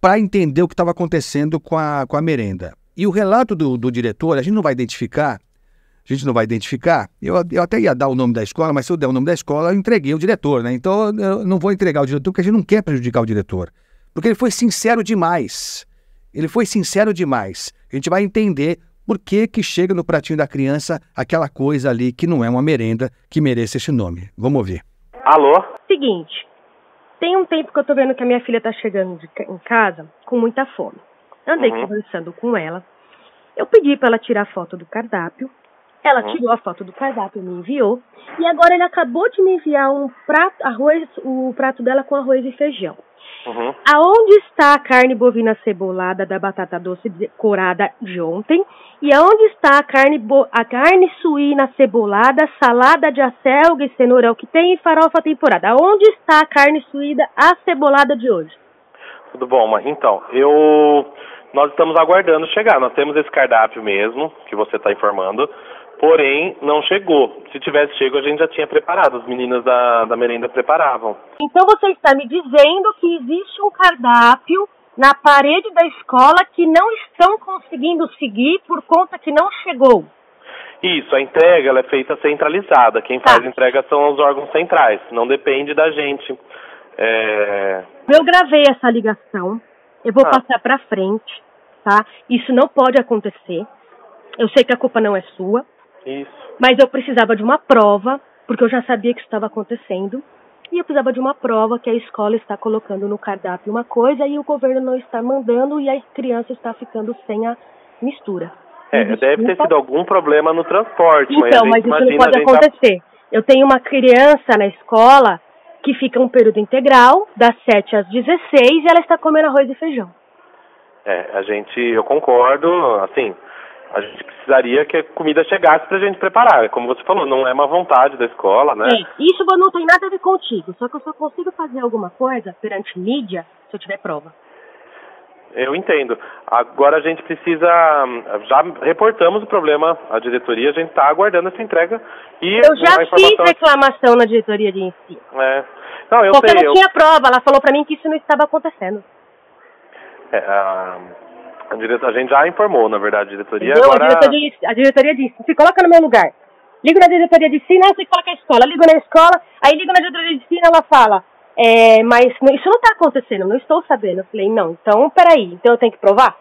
para entender o que estava acontecendo com a merenda. E o relato do diretor, a gente não vai identificar. Eu até ia dar o nome da escola, mas se eu der o nome da escola, eu entreguei o diretor, né? Então, eu não vou entregar o diretor, porque a gente não quer prejudicar o diretor. Porque ele foi sincero demais. A gente vai entender por que chega no pratinho da criança aquela coisa ali que não é uma merenda que mereça esse nome. Vamos ouvir. Alô? Seguinte, tem um tempo que eu tô vendo que a minha filha tá chegando em casa com muita fome. Andei conversando com ela. Eu pedi para ela tirar foto do cardápio. Ela tirou a foto do cardápio e me enviou. E agora ele acabou de me enviar o prato dela com arroz e feijão. Aonde está a carne bovina cebolada da batata doce decorada de ontem? E aonde está a carne suína cebolada, salada de acelga e cenoura que tem e farofa temporada? Aonde está a carne suína acebolada de hoje? Tudo bom, mas então, nós estamos aguardando chegar. Nós temos esse cardápio mesmo, que você está informando, porém não chegou. Se tivesse chego, a gente já tinha preparado, as meninas da merenda preparavam. Então você está me dizendo que existe um cardápio na parede da escola que não estão conseguindo seguir por conta que não chegou? Isso, a entrega ela é feita centralizada. Quem faz a entrega são os órgãos centrais, não depende da gente. Eu gravei essa ligação Eu vou passar pra frente, tá? Isso não pode acontecer. Eu sei que a culpa não é sua. Isso. Mas eu precisava de uma prova, porque eu já sabia que isso estava acontecendo. E eu precisava de uma prova que a escola está colocando no cardápio uma coisa e o governo não está mandando e a criança está ficando sem a mistura. Deve ter sido algum problema no transporte. Então, mas isso não pode acontecer. Eu tenho uma criança na escola que fica um período integral, das 7 às 16, e ela está comendo arroz e feijão. Eu concordo, assim, a gente precisaria que a comida chegasse pra gente preparar. Como você falou, não é uma vontade da escola, né? Isso não tem nada a ver contigo, só que eu só consigo fazer alguma coisa perante mídia se eu tiver prova. Eu entendo. Agora a gente precisa... Já reportamos o problema à diretoria, a gente está aguardando essa entrega. E eu já fiz reclamação na diretoria de ensino. Não, eu porque sei. Não tinha prova, ela falou para mim que isso não estava acontecendo. A gente já informou, na verdade, a diretoria. Agora... A diretoria disse, se coloca no meu lugar. Ligo na diretoria de ensino, você coloca a escola. Ligo na escola, aí ligo na diretoria de ensino, ela fala... mas isso não está acontecendo, não estou sabendo. Eu falei, não, então peraí, então eu tenho que provar?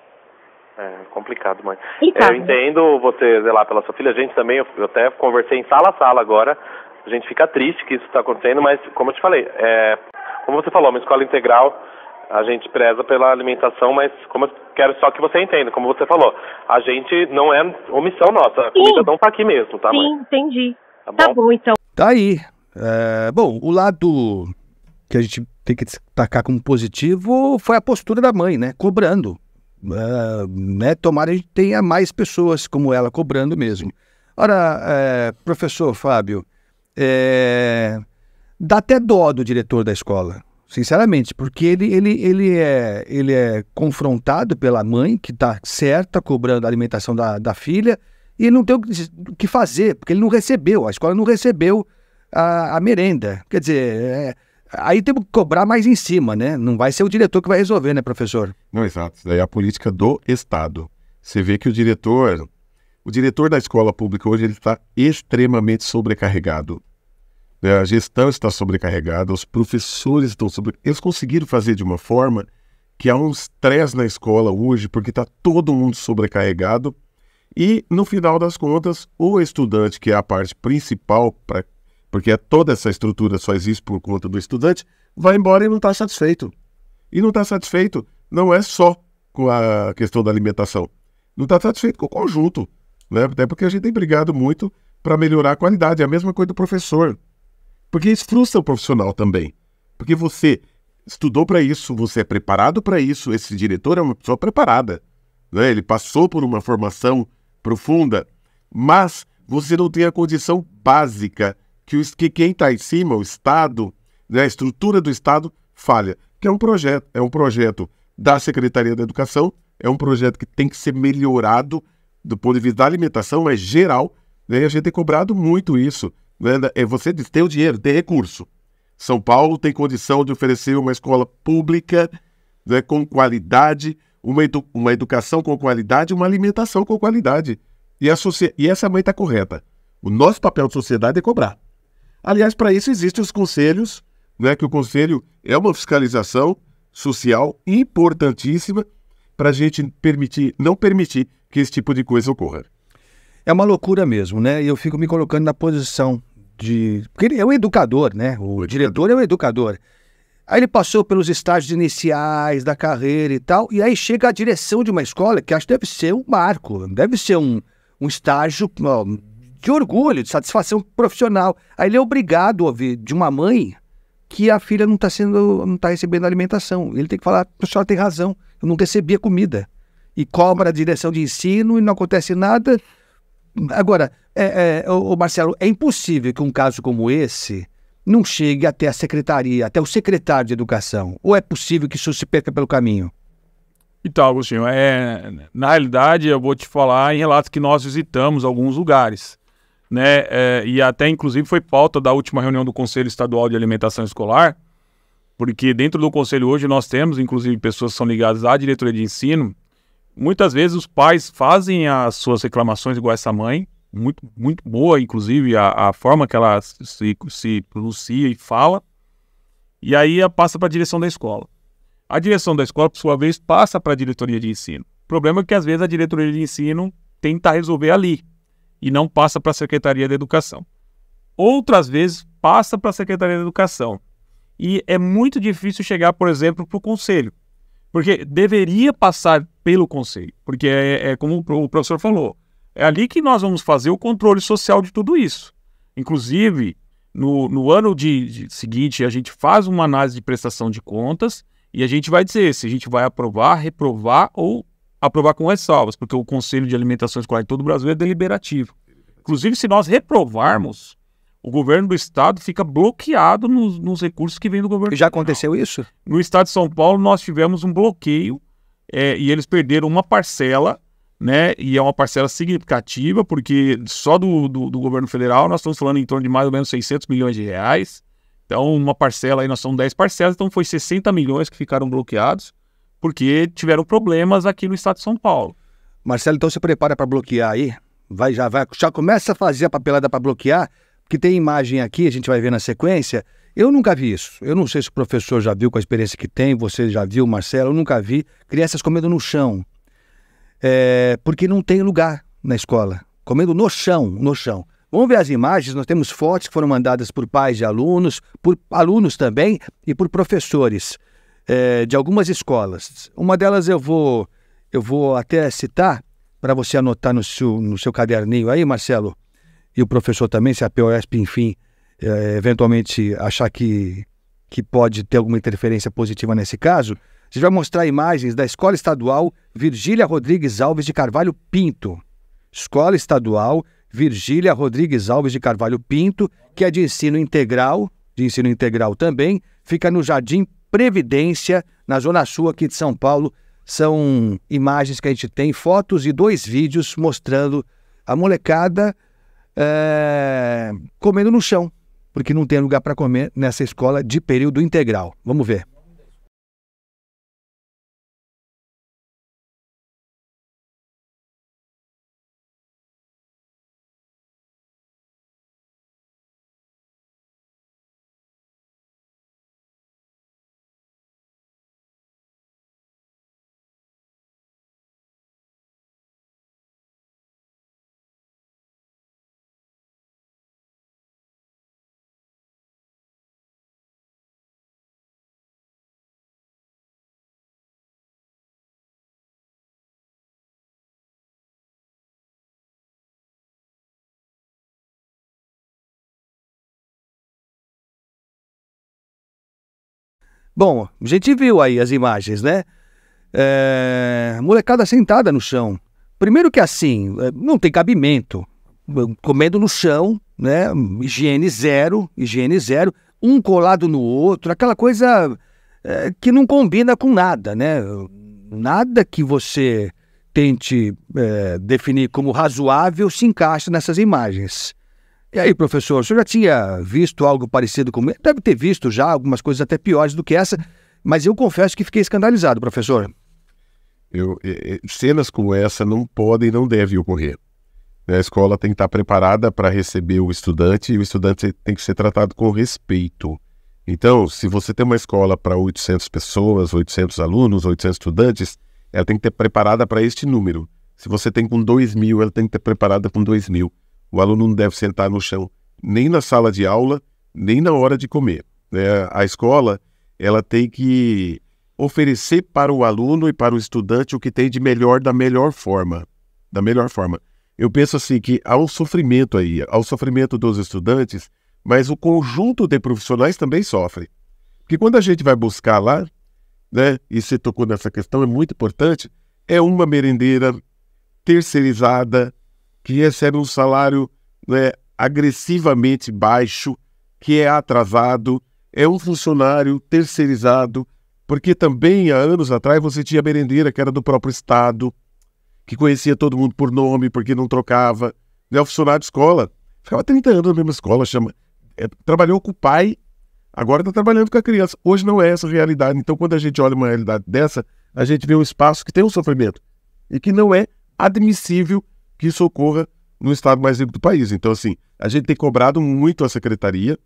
Complicado, mãe. Eu entendo você zelar pela sua filha, a gente também, eu até conversei em sala a sala agora, a gente fica triste que isso está acontecendo, mas como eu te falei, como você falou, uma escola integral, a gente preza pela alimentação, mas como eu quero só que você entenda, como você falou, a gente não é omissão nossa, a comida não está aqui mesmo, tá, mãe? Sim, entendi. Tá bom, então. Tá aí. Bom, o lado que a gente tem que destacar como positivo foi a postura da mãe, né? Cobrando. Tomara a gente tenha mais pessoas como ela cobrando mesmo. Ora, professor Fábio, dá até dó do diretor da escola, sinceramente, porque ele é confrontado pela mãe, que está certa, cobrando a alimentação da filha, e ele não tem o que fazer, porque ele não recebeu, a escola não recebeu a merenda. Quer dizer... Aí temos que cobrar mais em cima, né? Não vai ser o diretor que vai resolver, né, professor? Não, exato. Isso daí é a política do Estado. Você vê que o diretor da escola pública hoje, ele está extremamente sobrecarregado. A gestão está sobrecarregada, os professores estão sobrecarregados. Eles conseguiram fazer de uma forma que há um estresse na escola hoje, porque está todo mundo sobrecarregado. E, no final das contas, o estudante, que é a parte principal porque toda essa estrutura só existe por conta do estudante, vai embora e não está satisfeito. E não está satisfeito não é só com a questão da alimentação. Não está satisfeito com o conjunto, né? Até porque a gente tem brigado muito para melhorar a qualidade. É a mesma coisa do professor. Porque isso frustra o profissional também. Porque você estudou para isso, você é preparado para isso, esse diretor é uma pessoa preparada, né? Ele passou por uma formação profunda, mas você não tem a condição básica que quem está em cima, o Estado, né, a estrutura do Estado, falha. Que é um projeto da Secretaria da Educação, é um projeto que tem que ser melhorado do ponto de vista da alimentação, mas geral, né, a gente tem cobrado muito isso. Né, você diz, tem o dinheiro, tem recurso. São Paulo tem condição de oferecer uma escola pública, né, com qualidade, uma educação com qualidade, uma alimentação com qualidade. E essa mãe está correta. O nosso papel de sociedade é cobrar. Aliás, para isso existem os conselhos, né, que o conselho é uma fiscalização social importantíssima para a gente não permitir que esse tipo de coisa ocorra. É uma loucura mesmo, né? E eu fico me colocando na posição porque ele é o educador, né? O diretor é o educador. Aí ele passou pelos estágios iniciais da carreira e tal, e aí chega a direção de uma escola que acho que deve ser um marco, deve ser um estágio de orgulho, de satisfação profissional. Aí ele é obrigado a ouvir de uma mãe que a filha não está recebendo alimentação. Ele tem que falar, a senhora tem razão, eu não recebi a comida. E cobra a direção de ensino e não acontece nada. Agora, Marcelo, é impossível que um caso como esse não chegue até a secretaria, até o secretário de educação. Ou é possível que isso se perca pelo caminho? Então, Agostinho, na realidade, eu vou te falar em relatos que nós visitamos alguns lugares, né? E até, inclusive, foi pauta da última reunião do Conselho Estadual de Alimentação Escolar, porque dentro do Conselho hoje nós temos, inclusive, pessoas que são ligadas à diretoria de ensino. Muitas vezes os pais fazem as suas reclamações igual essa mãe, muito, muito boa, inclusive, a forma que ela se pronuncia e fala, e aí passa para a direção da escola. A direção da escola, por sua vez, passa para a diretoria de ensino. O problema é que, às vezes, a diretoria de ensino tenta resolver ali e não passa para a Secretaria da Educação. Outras vezes, passa para a Secretaria da Educação. E é muito difícil chegar, por exemplo, para o Conselho. Porque deveria passar pelo Conselho. Porque é como o professor falou, é ali que nós vamos fazer o controle social de tudo isso. Inclusive, no ano seguinte, a gente faz uma análise de prestação de contas e a gente vai dizer se a gente vai aprovar, reprovar ou aprovar com ressalvas, porque o Conselho de Alimentação Escolar de todo o Brasil é deliberativo. Inclusive, se nós reprovarmos, o governo do estado fica bloqueado nos recursos que vêm do governo. Já aconteceu isso? No estado de São Paulo, nós tivemos um bloqueio e eles perderam uma parcela, né? E é uma parcela significativa, porque só do governo federal nós estamos falando em torno de mais ou menos 600 milhões de reais. Então, uma parcela aí, nós somos 10 parcelas, então foi 60 milhões que ficaram bloqueados, porque tiveram problemas aqui no estado de São Paulo. Marcelo, então se prepara para bloquear aí. Já começa a fazer a papelada para bloquear, porque tem imagem aqui, a gente vai ver na sequência. Eu nunca vi isso. Eu não sei se o professor já viu com a experiência que tem, você já viu, Marcelo, eu nunca vi. Crianças comendo no chão. Porque não tem lugar na escola. Comendo no chão. Vamos ver as imagens, nós temos fotos que foram mandadas por pais de alunos, por alunos também e por professores de algumas escolas. Uma delas eu vou até citar para você anotar no seu caderninho aí, Marcelo, e o professor também, se a POSP, enfim, eventualmente achar que pode ter alguma interferência positiva nesse caso. A gente vai mostrar imagens da Escola Estadual Virgília Rodrigues Alves de Carvalho Pinto. Escola Estadual Virgília Rodrigues Alves de Carvalho Pinto, que é de ensino integral também, fica no Jardim Previdência, na Zona Sul aqui de São Paulo. São imagens que a gente tem, fotos e 2 vídeos mostrando a molecada comendo no chão, porque não tem lugar para comer nessa escola de período integral. Vamos ver. Bom, a gente viu aí as imagens, né? Molecada sentada no chão. Primeiro que assim, não tem cabimento. Comendo no chão, né? Higiene zero, um colado no outro, aquela coisa que não combina com nada, né? Nada que você tente definir como razoável se encaixa nessas imagens. E aí, professor, o senhor já tinha visto algo parecido com isso? Deve ter visto já algumas coisas até piores do que essa, mas eu confesso que fiquei escandalizado, professor. Cenas como essa não podem e não devem ocorrer. A escola tem que estar preparada para receber o estudante e o estudante tem que ser tratado com respeito. Então, se você tem uma escola para 800 pessoas, 800 alunos, 800 estudantes, ela tem que estar preparada para este número. Se você tem com 2.000, ela tem que estar preparada com 2.000. O aluno não deve sentar no chão nem na sala de aula, nem na hora de comer. A escola ela tem que oferecer para o aluno e para o estudante o que tem de melhor da melhor forma. Eu penso assim que há um sofrimento aí, há o sofrimento dos estudantes, mas o conjunto de profissionais também sofre. Porque quando a gente vai buscar lá, né, e você tocou nessa questão, é muito importante, é uma merendeira terceirizada, que recebe um salário, né, agressivamente baixo, que é atrasado, é um funcionário terceirizado, porque também há anos atrás você tinha merendeira que era do próprio Estado, que conhecia todo mundo por nome, porque não trocava, né, o funcionário de escola, ficava 30 anos na mesma escola, trabalhou com o pai, agora está trabalhando com a criança. Hoje não é essa a realidade, então quando a gente olha uma realidade dessa, a gente vê um espaço que tem um sofrimento, e que não é admissível que isso ocorra no estado mais rico do país. Então, assim, a gente tem cobrado muito a secretaria.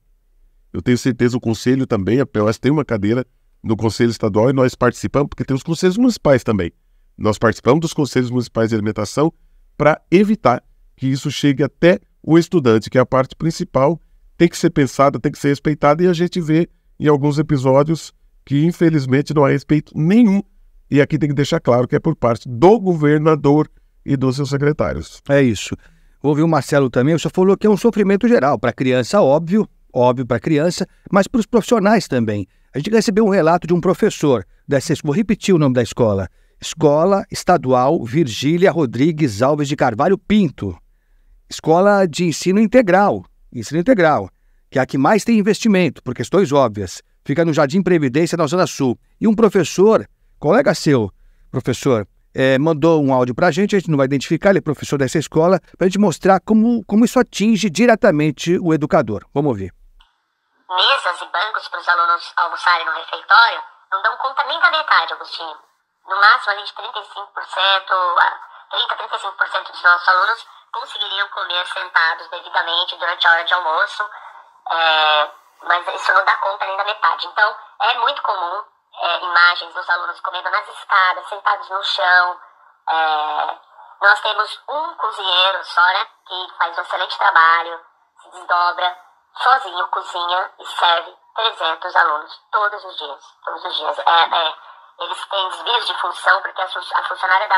Eu tenho certeza o conselho também, a POS tem uma cadeira no Conselho Estadual e nós participamos, porque tem os conselhos municipais também. Nós participamos dos conselhos municipais de alimentação para evitar que isso chegue até o estudante, que é a parte principal, tem que ser pensada, tem que ser respeitada, e a gente vê em alguns episódios que, infelizmente, não há respeito nenhum. E aqui tem que deixar claro que é por parte do governador e dos seus secretários. É isso. Ouvi o Marcelo também, você falou que é um sofrimento geral para a criança, óbvio para a criança, mas para os profissionais também. A gente recebeu um relato de um professor, vou repetir o nome da escola, Escola Estadual Virgília Rodrigues Alves de Carvalho Pinto, escola de ensino integral, que é a que mais tem investimento, por questões óbvias, fica no Jardim Previdência, na Zona Sul. E um professor, colega seu, professor, mandou um áudio para a gente não vai identificar, ele é professor dessa escola, para a gente mostrar como isso atinge diretamente o educador. Vamos ouvir. Mesas e bancos para os alunos almoçarem no refeitório não dão conta nem da metade, Agostinho. No máximo, ali de 35% a 30-35% dos nossos alunos conseguiriam comer sentados devidamente durante a hora de almoço, mas isso não dá conta nem da metade. Então, é muito comum imagens dos alunos comendo nas escadas, sentados no chão. Nós temos um cozinheiro só, né, que faz um excelente trabalho, se desdobra, sozinho cozinha e serve 300 alunos todos os dias. Eles têm desvios de função porque a funcionária da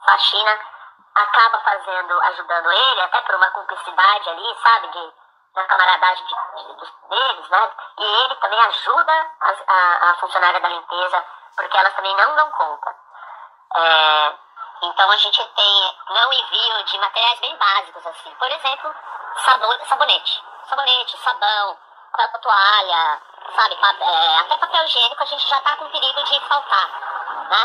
faxina acaba ajudando ele, até por uma cumplicidade ali, sabe, da camaradagem deles, né? E ele também ajuda a funcionária da limpeza, porque elas também não dão conta. Então a gente tem envio de materiais bem básicos, assim. Por exemplo, sabonete, sabão, toalha, sabe? Até papel higiênico a gente já está com perigo de faltar, né?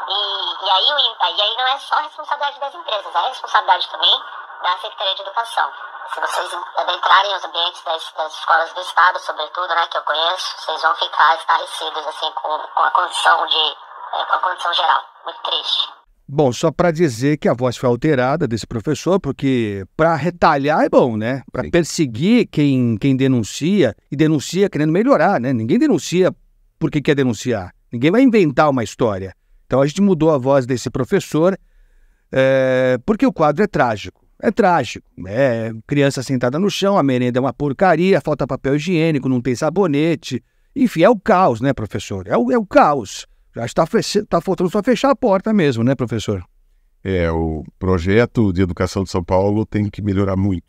E aí não é só a responsabilidade das empresas, é a responsabilidade também da Secretaria de Educação. Se vocês adentrarem os ambientes das escolas do Estado, sobretudo, né, que eu conheço, vocês vão ficar estarrecidos, assim, com a condição geral. Muito triste. Bom, só para dizer que a voz foi alterada desse professor, porque para retalhar é bom, né? Para perseguir quem denuncia, e denuncia querendo melhorar, né? Ninguém denuncia porque quer denunciar. Ninguém vai inventar uma história. Então a gente mudou a voz desse professor porque o quadro é trágico. É trágico. Criança sentada no chão, a merenda é uma porcaria, falta papel higiênico, não tem sabonete. Enfim, é o caos, né, professor? É o caos. Já está faltando só fechar a porta mesmo, né, professor? O projeto de educação de São Paulo tem que melhorar muito.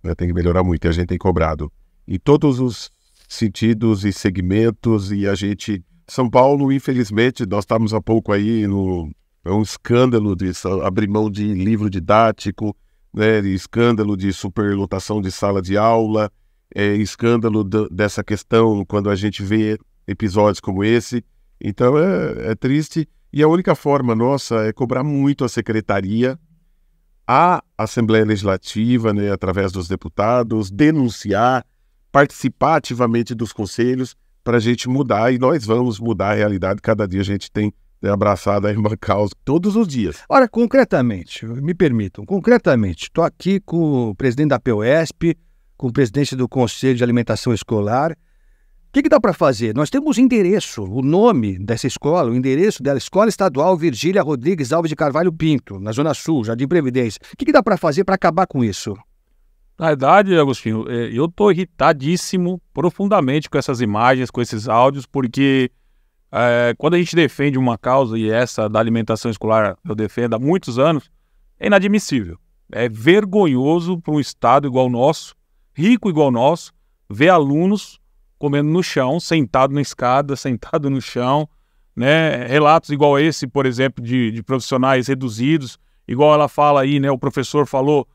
Né? Tem que melhorar muito, e a gente tem cobrado. Em todos os sentidos e segmentos, e a gente... São Paulo, infelizmente, nós estávamos há pouco aí é um escândalo de abrir mão de livro didático, né? Escândalo de superlotação de sala de aula, escândalo dessa questão quando a gente vê episódios como esse. Então é triste, e a única forma nossa é cobrar muito a secretaria, a Assembleia Legislativa, né, através dos deputados, denunciar, participar ativamente dos conselhos para a gente mudar, e nós vamos mudar a realidade. Cada dia a gente tem abraçado a uma causa, todos os dias. Ora, concretamente, me permitam, estou aqui com o presidente da POESP, com o presidente do Conselho de Alimentação Escolar. O que dá para fazer? Nós temos endereço, o nome dessa escola, o endereço dela, Escola Estadual Virgília Rodrigues Alves de Carvalho Pinto, na Zona Sul, Jardim Previdência. O que dá para fazer para acabar com isso? Na verdade, Agostinho, eu estou irritadíssimo profundamente com essas imagens, com esses áudios, porque quando a gente defende uma causa, e essa da alimentação escolar eu defendo há muitos anos, é inadmissível. É vergonhoso para um estado igual o nosso, rico igual o nosso, ver alunos comendo no chão, sentado na escada, sentado no chão, né? Relatos igual esse, por exemplo, de profissionais reduzidos, igual ela fala aí, né? O professor falou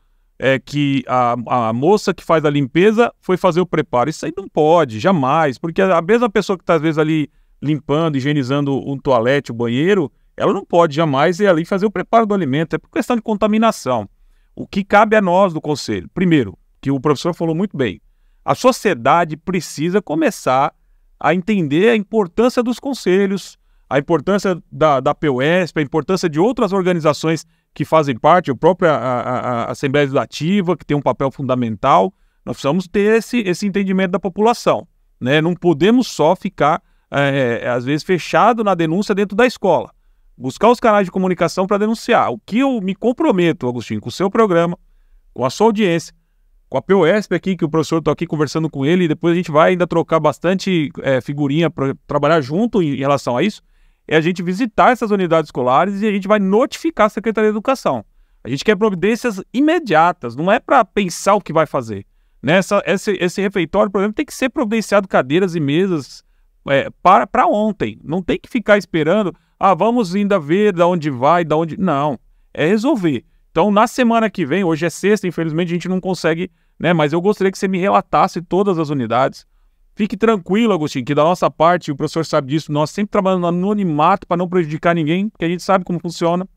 que a moça que faz a limpeza foi fazer o preparo. Isso aí não pode, jamais, porque a mesma pessoa que está às vezes ali limpando, higienizando um toalete, o banheiro, ela não pode jamais ir ali fazer o preparo do alimento, é por questão de contaminação. O que cabe a nós do Conselho? Primeiro, que o professor falou muito bem, a sociedade precisa começar a entender a importância dos conselhos, a importância da POESP, a importância de outras organizações que fazem parte, a própria Assembleia Legislativa, que tem um papel fundamental. Nós precisamos ter esse entendimento da população, né? Não podemos só ficar às vezes, fechado na denúncia dentro da escola. Buscar os canais de comunicação para denunciar. O que eu me comprometo, Agostinho, com o seu programa, com a sua audiência, com a POSP aqui, que o professor está aqui conversando com ele, e depois a gente vai ainda trocar bastante figurinha para trabalhar junto em relação a isso, é a gente visitar essas unidades escolares e a gente vai notificar a Secretaria de Educação. A gente quer providências imediatas, não é para pensar o que vai fazer. Né? Esse refeitório, por exemplo, tem que ser providenciado cadeiras e mesas para ontem. Não tem que ficar esperando, vamos ainda ver de onde vai, de onde... Não, é resolver. Então, na semana que vem, hoje é sexta, infelizmente a gente não consegue, né? Mas eu gostaria que você me relatasse todas as unidades. Fique tranquilo, Agostinho, que da nossa parte, o professor sabe disso, nós sempre trabalhamos no anonimato para não prejudicar ninguém, porque a gente sabe como funciona.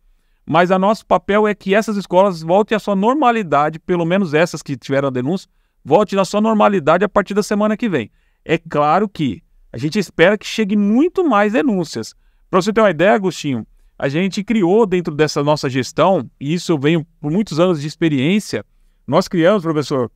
Mas o nosso papel é que essas escolas voltem à sua normalidade, pelo menos essas que tiveram a denúncia, voltem à sua normalidade a partir da semana que vem. É claro que a gente espera que chegue muito mais denúncias. Para você ter uma ideia, Agostinho, a gente criou dentro dessa nossa gestão, e isso eu venho por muitos anos de experiência, nós criamos, professor,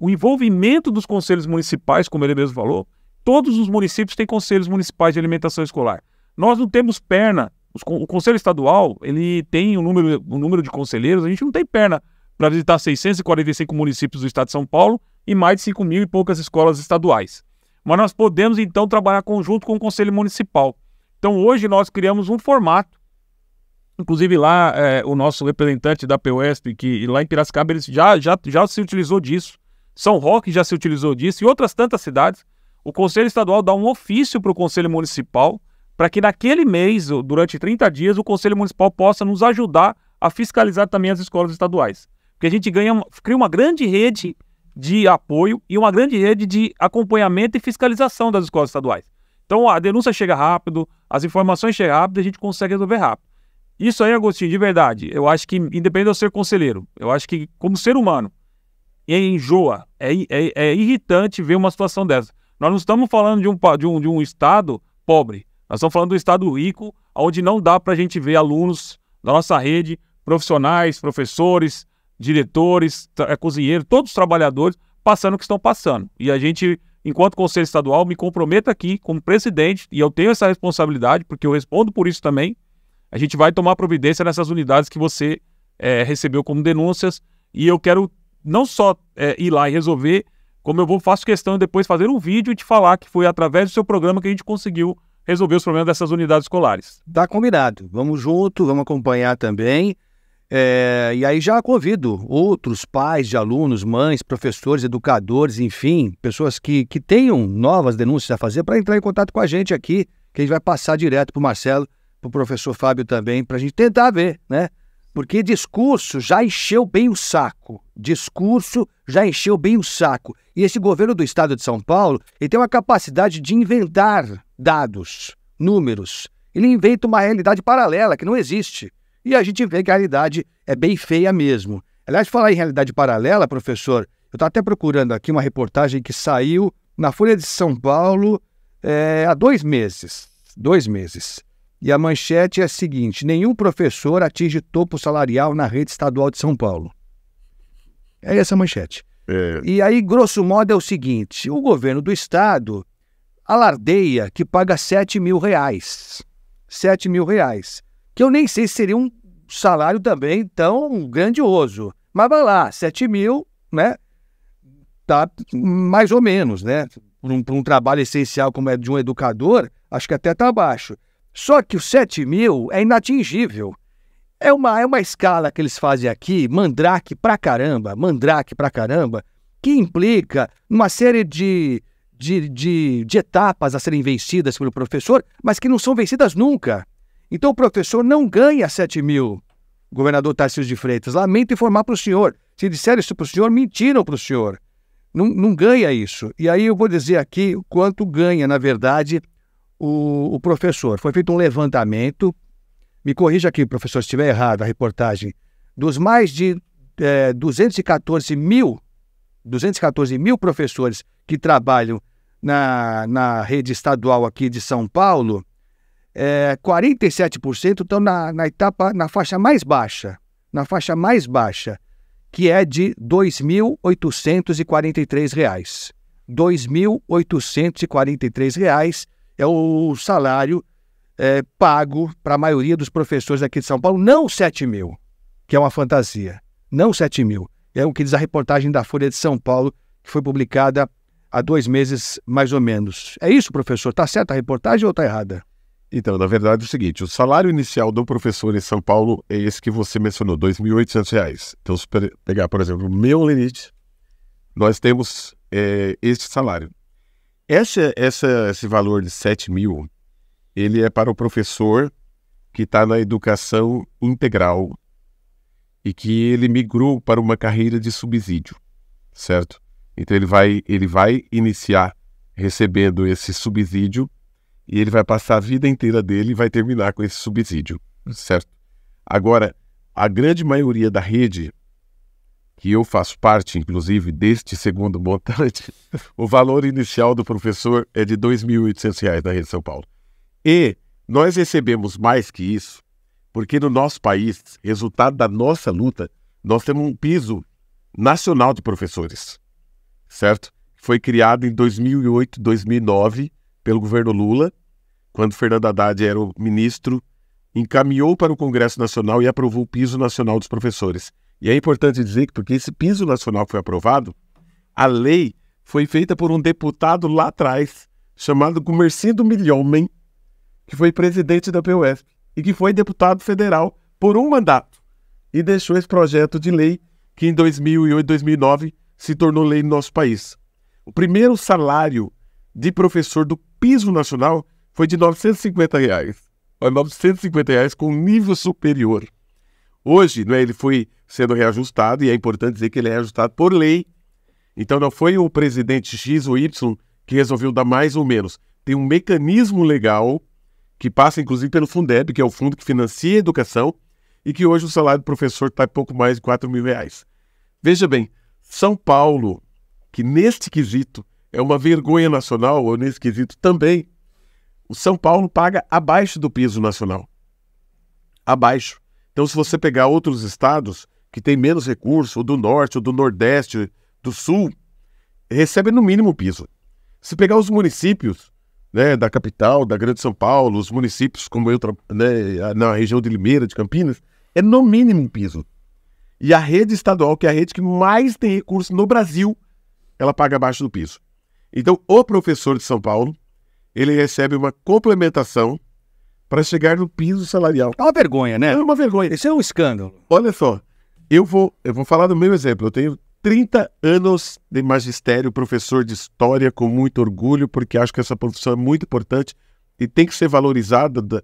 o envolvimento dos conselhos municipais, como ele mesmo falou. Todos os municípios têm conselhos municipais de alimentação escolar. Nós não temos perna. O Conselho Estadual, ele tem um número de conselheiros, a gente não tem perna para visitar 645 municípios do estado de São Paulo e mais de 5 mil e poucas escolas estaduais. Mas nós podemos, então, trabalhar conjunto com o Conselho Municipal. Então, hoje nós criamos um formato, inclusive lá, o nosso representante da POSP, que lá em Piracicaba, ele já se utilizou disso, São Roque já se utilizou disso, e outras tantas cidades. O Conselho Estadual dá um ofício para o Conselho Municipal, para que naquele mês, durante 30 dias, o Conselho Municipal possa nos ajudar a fiscalizar também as escolas estaduais. Porque a gente cria uma grande rede de apoio e uma grande rede de acompanhamento e fiscalização das escolas estaduais. Então a denúncia chega rápido, as informações chegam rápido e a gente consegue resolver rápido. Isso aí, Agostinho, de verdade, eu acho que, independente de eu ser conselheiro, eu acho que como ser humano, enjoa, é irritante ver uma situação dessa. Nós não estamos falando de um estado pobre, nós estamos falando do estado rico, onde não dá para a gente ver alunos da nossa rede, profissionais, professores, diretores, cozinheiros, todos os trabalhadores passando o que estão passando. E a gente, enquanto Conselho Estadual, me comprometo aqui como presidente, e eu tenho essa responsabilidade, porque eu respondo por isso também, a gente vai tomar providência nessas unidades que você recebeu como denúncias, e eu quero não só ir lá e resolver, como faço questão de depois fazer um vídeo e te falar que foi através do seu programa que a gente conseguiu resolver os problemas dessas unidades escolares. Tá combinado. Vamos junto, vamos acompanhar também. E aí já convido outros pais de alunos, mães, professores, educadores, enfim, pessoas que tenham novas denúncias a fazer para entrar em contato com a gente aqui, que a gente vai passar direto para o Marcelo, para o professor Fábio também, para a gente tentar ver, né? Porque discurso já encheu bem o saco. E esse governo do estado de São Paulo, ele tem uma capacidade de inventar dados, números. Ele inventa uma realidade paralela que não existe. E a gente vê que a realidade é bem feia mesmo. Aliás, falar em realidade paralela, professor, eu estou até procurando aqui uma reportagem que saiu na Folha de São Paulo há 2 meses. 2 meses. E a manchete é a seguinte: nenhum professor atinge topo salarial na rede estadual de São Paulo. É essa a manchete. E aí, grosso modo, é o seguinte: o governo do estado alardeia que paga R$7 mil. R$7 mil. Que eu nem sei se seria um salário também tão grandioso. Mas vai lá, 7 mil, né? Tá mais ou menos, né? Para um trabalho essencial como é de um educador, acho que até tá baixo. Só que o 7 mil é inatingível. É uma escala que eles fazem aqui, mandrake pra caramba, que implica uma série de etapas a serem vencidas pelo professor, mas que não são vencidas nunca. Então o professor não ganha 7 mil, governador Tarcísio de Freitas. Lamento informar para o senhor. Se disseram isso para o senhor, mentiram para o senhor. Não ganha isso. E aí eu vou dizer aqui o quanto ganha, na verdade, o professor. Foi feito um levantamento, me corrija aqui, professor, se estiver errado a reportagem, dos mais de 214 mil professores que trabalham na rede estadual aqui de São Paulo, 47% estão na faixa mais baixa, que é de R$ 2.843. R$ 2.843 é o salário pago para a maioria dos professores aqui de São Paulo, não 7 mil, que é uma fantasia, não 7 mil. É o que diz a reportagem da Folha de São Paulo, que foi publicada há 2 meses, mais ou menos. É isso, professor? Está certa a reportagem ou está errada? Então, na verdade é o seguinte, o salário inicial do professor em São Paulo é esse que você mencionou, R$ 2.800. Então, se pegar, por exemplo, o meu limite, nós temos este salário. Esse valor de 7 mil, ele é para o professor que está na educação integral e que ele migrou para uma carreira de subsídio, certo? Então ele vai iniciar recebendo esse subsídio e ele vai passar a vida inteira dele e vai terminar com esse subsídio, certo? Agora, a grande maioria da rede, que eu faço parte, inclusive, deste segundo montante, o valor inicial do professor é de R$ 2.800 na rede de São Paulo. E nós recebemos mais que isso, porque no nosso país, resultado da nossa luta, nós temos um piso nacional de professores, certo? Foi criado em 2008, 2009, pelo governo Lula, quando Fernando Haddad era o ministro, encaminhou para o Congresso Nacional e aprovou o piso nacional dos professores. E é importante dizer que, porque esse piso nacional foi aprovado, a lei foi feita por um deputado lá atrás, chamado Gumercindo Milhomem, que foi presidente da PUESP e que foi deputado federal por um mandato. E deixou esse projeto de lei que em 2008, 2009 se tornou lei no nosso país. O primeiro salário de professor do piso nacional foi de R$ 950. R$ 950 com nível superior. Hoje, ele foi sendo reajustado, e é importante dizer que ele é reajustado por lei. Então não foi o presidente X ou Y que resolveu dar mais ou menos. Tem um mecanismo legal que passa inclusive pelo Fundeb, que é o fundo que financia a educação, e que hoje o salário do professor está pouco mais de R$ 4.000. Veja bem, São Paulo, que neste quesito é uma vergonha nacional, ou nesse quesito também, o São Paulo paga abaixo do piso nacional. Abaixo. Então, se você pegar outros estados que têm menos recursos, ou do norte, ou do nordeste, do sul, recebem no mínimo o piso. Se pegar os municípios, da capital, da Grande São Paulo, os municípios como eu, na região de Limeira, de Campinas, é no mínimo o piso. E a rede estadual, que é a rede que mais tem recursos no Brasil, ela paga abaixo do piso. Então, o professor de São Paulo, ele recebe uma complementação para chegar no piso salarial. É uma vergonha, né? É uma vergonha. Isso é um escândalo. Olha só, eu vou falar do meu exemplo. Eu tenho 30 anos de magistério, professor de história, com muito orgulho, porque acho que essa profissão é muito importante e tem que ser valorizada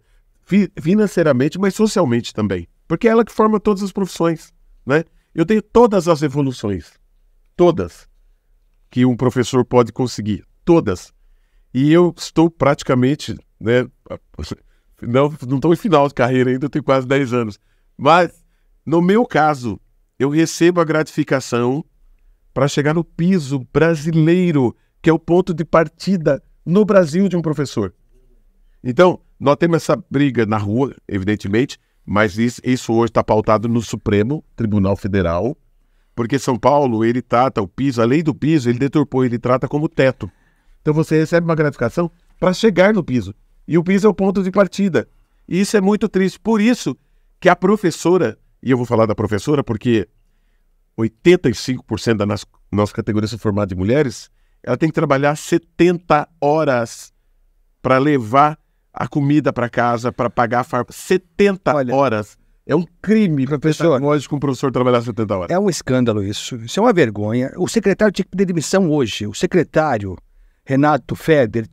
financeiramente, mas socialmente também. Porque é ela que forma todas as profissões, né? Eu tenho todas as evoluções, todas, que um professor pode conseguir, todas. E eu estou praticamente, não estou em final de carreira ainda, eu tenho quase 10 anos. Mas, no meu caso, eu recebo a gratificação para chegar no piso brasileiro, que é o ponto de partida no Brasil de um professor. Então, nós temos essa briga na rua, evidentemente, mas isso hoje está pautado no Supremo Tribunal Federal, porque São Paulo, ele trata o piso, a lei do piso, ele deturpou, ele trata como teto. Então você recebe uma gratificação para chegar no piso. E o piso é o ponto de partida. E isso é muito triste. Por isso que a professora, e eu vou falar da professora porque 85% da nossa categoria são formadas de mulheres, ela tem que trabalhar 70 horas para levar a comida para casa, para pagar a farmácia. 70 horas. É um crime, professor. Lógico que um professor trabalhar 70 horas. É um escândalo isso. Isso é uma vergonha. O secretário tinha que pedir demissão hoje. O secretário Renato Feder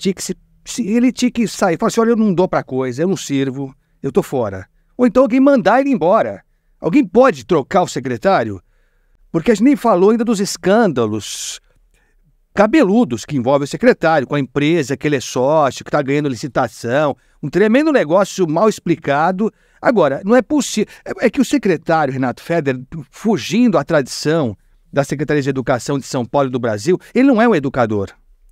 ele tinha que sair. Falar assim, olha, eu não dou pra coisa, eu não sirvo, eu tô fora. Ou então alguém mandar ele embora. Alguém pode trocar o secretário? Porque a gente nem falou ainda dos escândalos cabeludos que envolvem o secretário, com a empresa que ele é sócio, que está ganhando licitação, um tremendo negócio mal explicado. Agora, não é possível. É que o secretário Renato Feder, fugindo à tradição da Secretaria de Educação de São Paulo e do Brasil, ele não é um educador.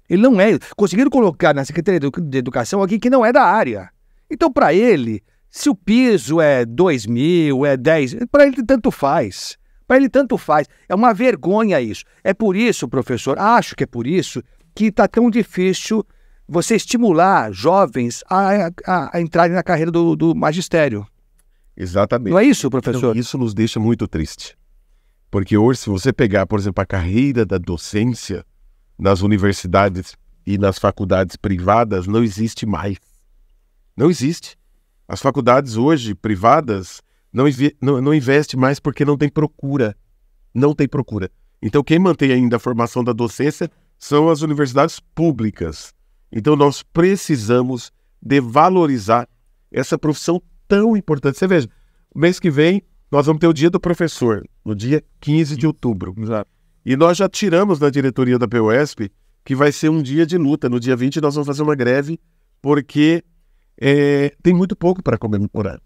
Ele não é. Conseguiram colocar na Secretaria de Educação alguém que não é da área. Então, para ele, se o piso é 2 mil, é 10, para ele tanto faz. Para ele tanto faz. É uma vergonha isso. É por isso, professor, acho que é por isso que está tão difícil você estimular jovens a entrarem na carreira do magistério. Exatamente. Não é isso, professor? Então, isso nos deixa muito triste. Porque hoje, se você pegar, por exemplo, a carreira da docência nas universidades e nas faculdades privadas, não existe mais. Não existe. As faculdades hoje, privadas, não investem mais porque não tem procura. Não tem procura. Então, quem mantém ainda a formação da docência são as universidades públicas. Então, nós precisamos de valorizar essa profissão tão importante. Você veja, mês que vem, nós vamos ter o Dia do Professor, no dia 15 de outubro. Exato. E nós já tiramos da diretoria da PUESP que vai ser um dia de luta. No dia 20 nós vamos fazer uma greve, porque tem muito pouco para comemorar.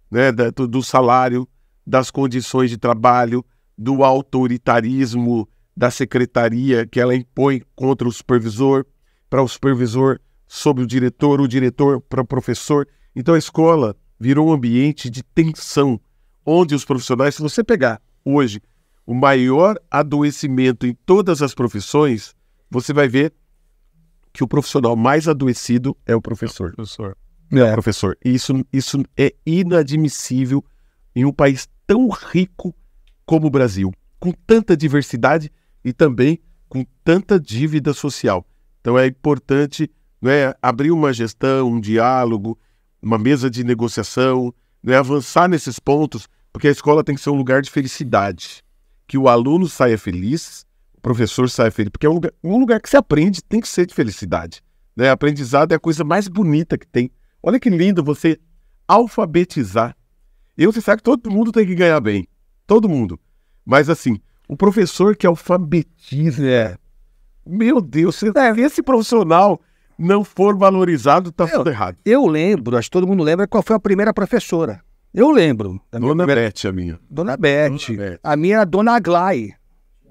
Né? Do salário, das condições de trabalho, do autoritarismo da secretaria que ela impõe contra o supervisor, para o supervisor sobre o diretor para o professor. Então a escola virou um ambiente de tensão, onde os profissionais, se você pegar hoje o maior adoecimento em todas as profissões, você vai ver que o profissional mais adoecido é o professor. Professor. E isso é inadmissível em um país tão rico como o Brasil, com tanta diversidade e também com tanta dívida social. Então é importante, né, abrir uma gestão, um diálogo, uma mesa de negociação, né, avançar nesses pontos, porque a escola tem que ser um lugar de felicidade. Que o aluno saia feliz, o professor saia feliz, porque é um lugar que se aprende, tem que ser de felicidade. Né? Aprendizado é a coisa mais bonita que tem. Olha que lindo você alfabetizar. Você sabe que todo mundo tem que ganhar bem. Todo mundo. Mas assim, o professor que alfabetiza, meu Deus, se esse profissional não for valorizado, tá tudo errado. Eu lembro, acho que todo mundo lembra qual foi a primeira professora. Eu lembro. Dona Beth, a minha. Dona Beth. A minha era Dona Aglai.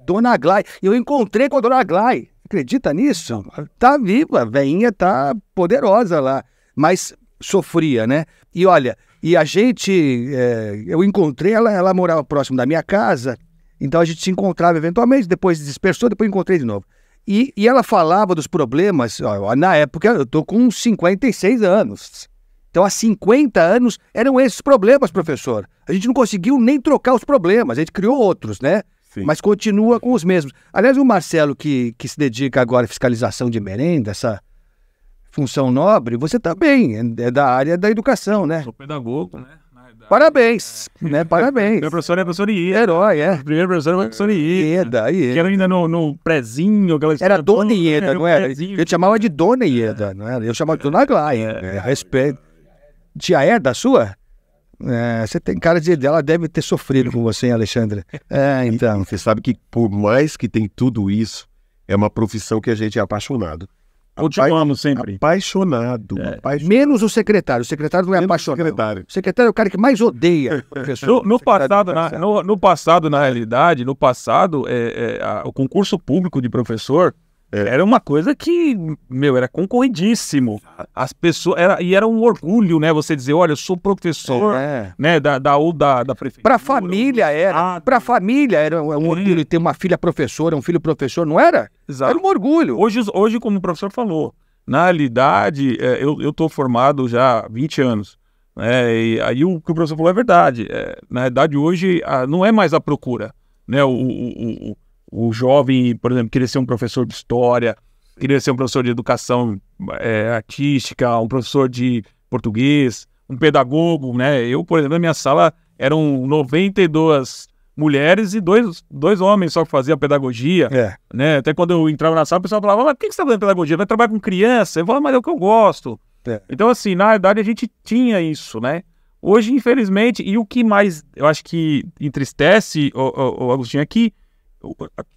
Dona Aglai. Eu encontrei com a Dona Aglai. Acredita nisso? Tá viva, a veinha tá poderosa lá. Mas sofria, né? E olha, e a gente... eu encontrei ela morava próximo da minha casa, então a gente se encontrava eventualmente, depois dispersou, depois encontrei de novo. E ela falava dos problemas, na época eu tô com 56 anos. Então, há 50 anos, eram esses problemas, professor. A gente não conseguiu nem trocar os problemas, a gente criou outros, né? Sim. Mas continua com os mesmos. Aliás, o Marcelo, que se dedica agora à fiscalização de merenda, essa função nobre, você também é da área da educação, né? Sou pedagogo, né? Parabéns, né? Parabéns. Meu professor é professor Ieda. Herói, O primeiro professor é professor Ieda. Ieda. Que era ainda no prezinho. Era Dona Ieda, não era? Eu chamava de Dona Ieda, não era? Eu chamava de Dona Aglai, respeito. Tia Herda, sua? Você tem cara de... Ela deve ter sofrido com você, hein, Alexandre? Então. Você sabe que por mais que tem tudo isso, é uma profissão que a gente é apaixonado. Continuamos sempre. Apaixonado. Menos o secretário. O secretário não é apaixonado. O secretário é o cara que mais odeia o professor. No passado, na realidade, o concurso público de professor era uma coisa que, era concorridíssimo. As pessoas... Era um orgulho, né? Você dizer, olha, eu sou professor, né? Da prefeitura. Pra família era. Pra família era um orgulho ter uma filha professora, um filho professor, não era? Exato. Era um orgulho. Hoje, como o professor falou, na realidade, eu tô formado já há 20 anos. E aí o que o professor falou é verdade. Na realidade, hoje, não é mais a procura, né? O jovem, por exemplo, queria ser um professor de história, queria ser um professor de educação artística, um professor de português, um pedagogo, né? Eu, por exemplo, na minha sala eram 92 mulheres e dois homens só que faziam pedagogia, né? Até quando eu entrava na sala, o pessoal falava, mas por que você está fazendo pedagogia? Vai trabalhar com criança? Eu falava, mas é o que eu gosto. Então, assim, na verdade, a gente tinha isso, né? Hoje, infelizmente, e o que mais eu acho que entristece, o Agostinho, é que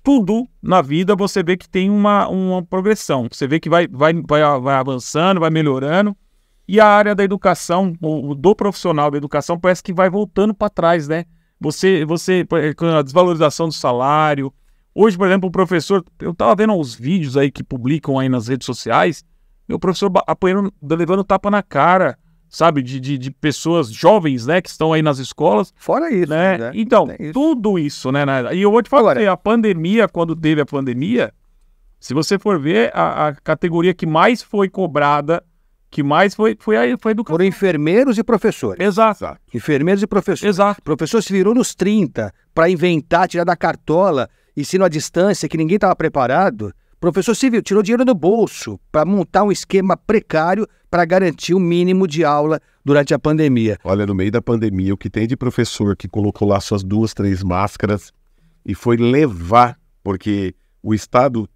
tudo na vida você vê que tem uma progressão. Você vê que vai avançando, vai melhorando. E a área da educação, do profissional da educação, parece que vai voltando para trás, né? Você com a desvalorização do salário. Hoje, por exemplo, o professor... Eu estava vendo uns vídeos aí que publicam aí nas redes sociais. Meu professor apanhando, levando tapa na cara, sabe? De pessoas jovens, né? Que estão aí nas escolas. Fora isso, né? Então, tudo isso, né? E eu vou te falar, a pandemia, quando teve a pandemia, Se você for ver, a categoria que mais foi cobrada, que mais foi a educação. Foram enfermeiros e professores. Exato. Enfermeiros e professores. Exato. O professor se virou nos 30 para inventar, tirar da cartola, ensino à distância que ninguém estava preparado. O professor civil tirou dinheiro do bolso para montar um esquema precário para garantir o mínimo de aula durante a pandemia. Olha, no meio da pandemia, o que tem de professor que colocou lá suas 2, 3 máscaras e foi levar, porque o Estado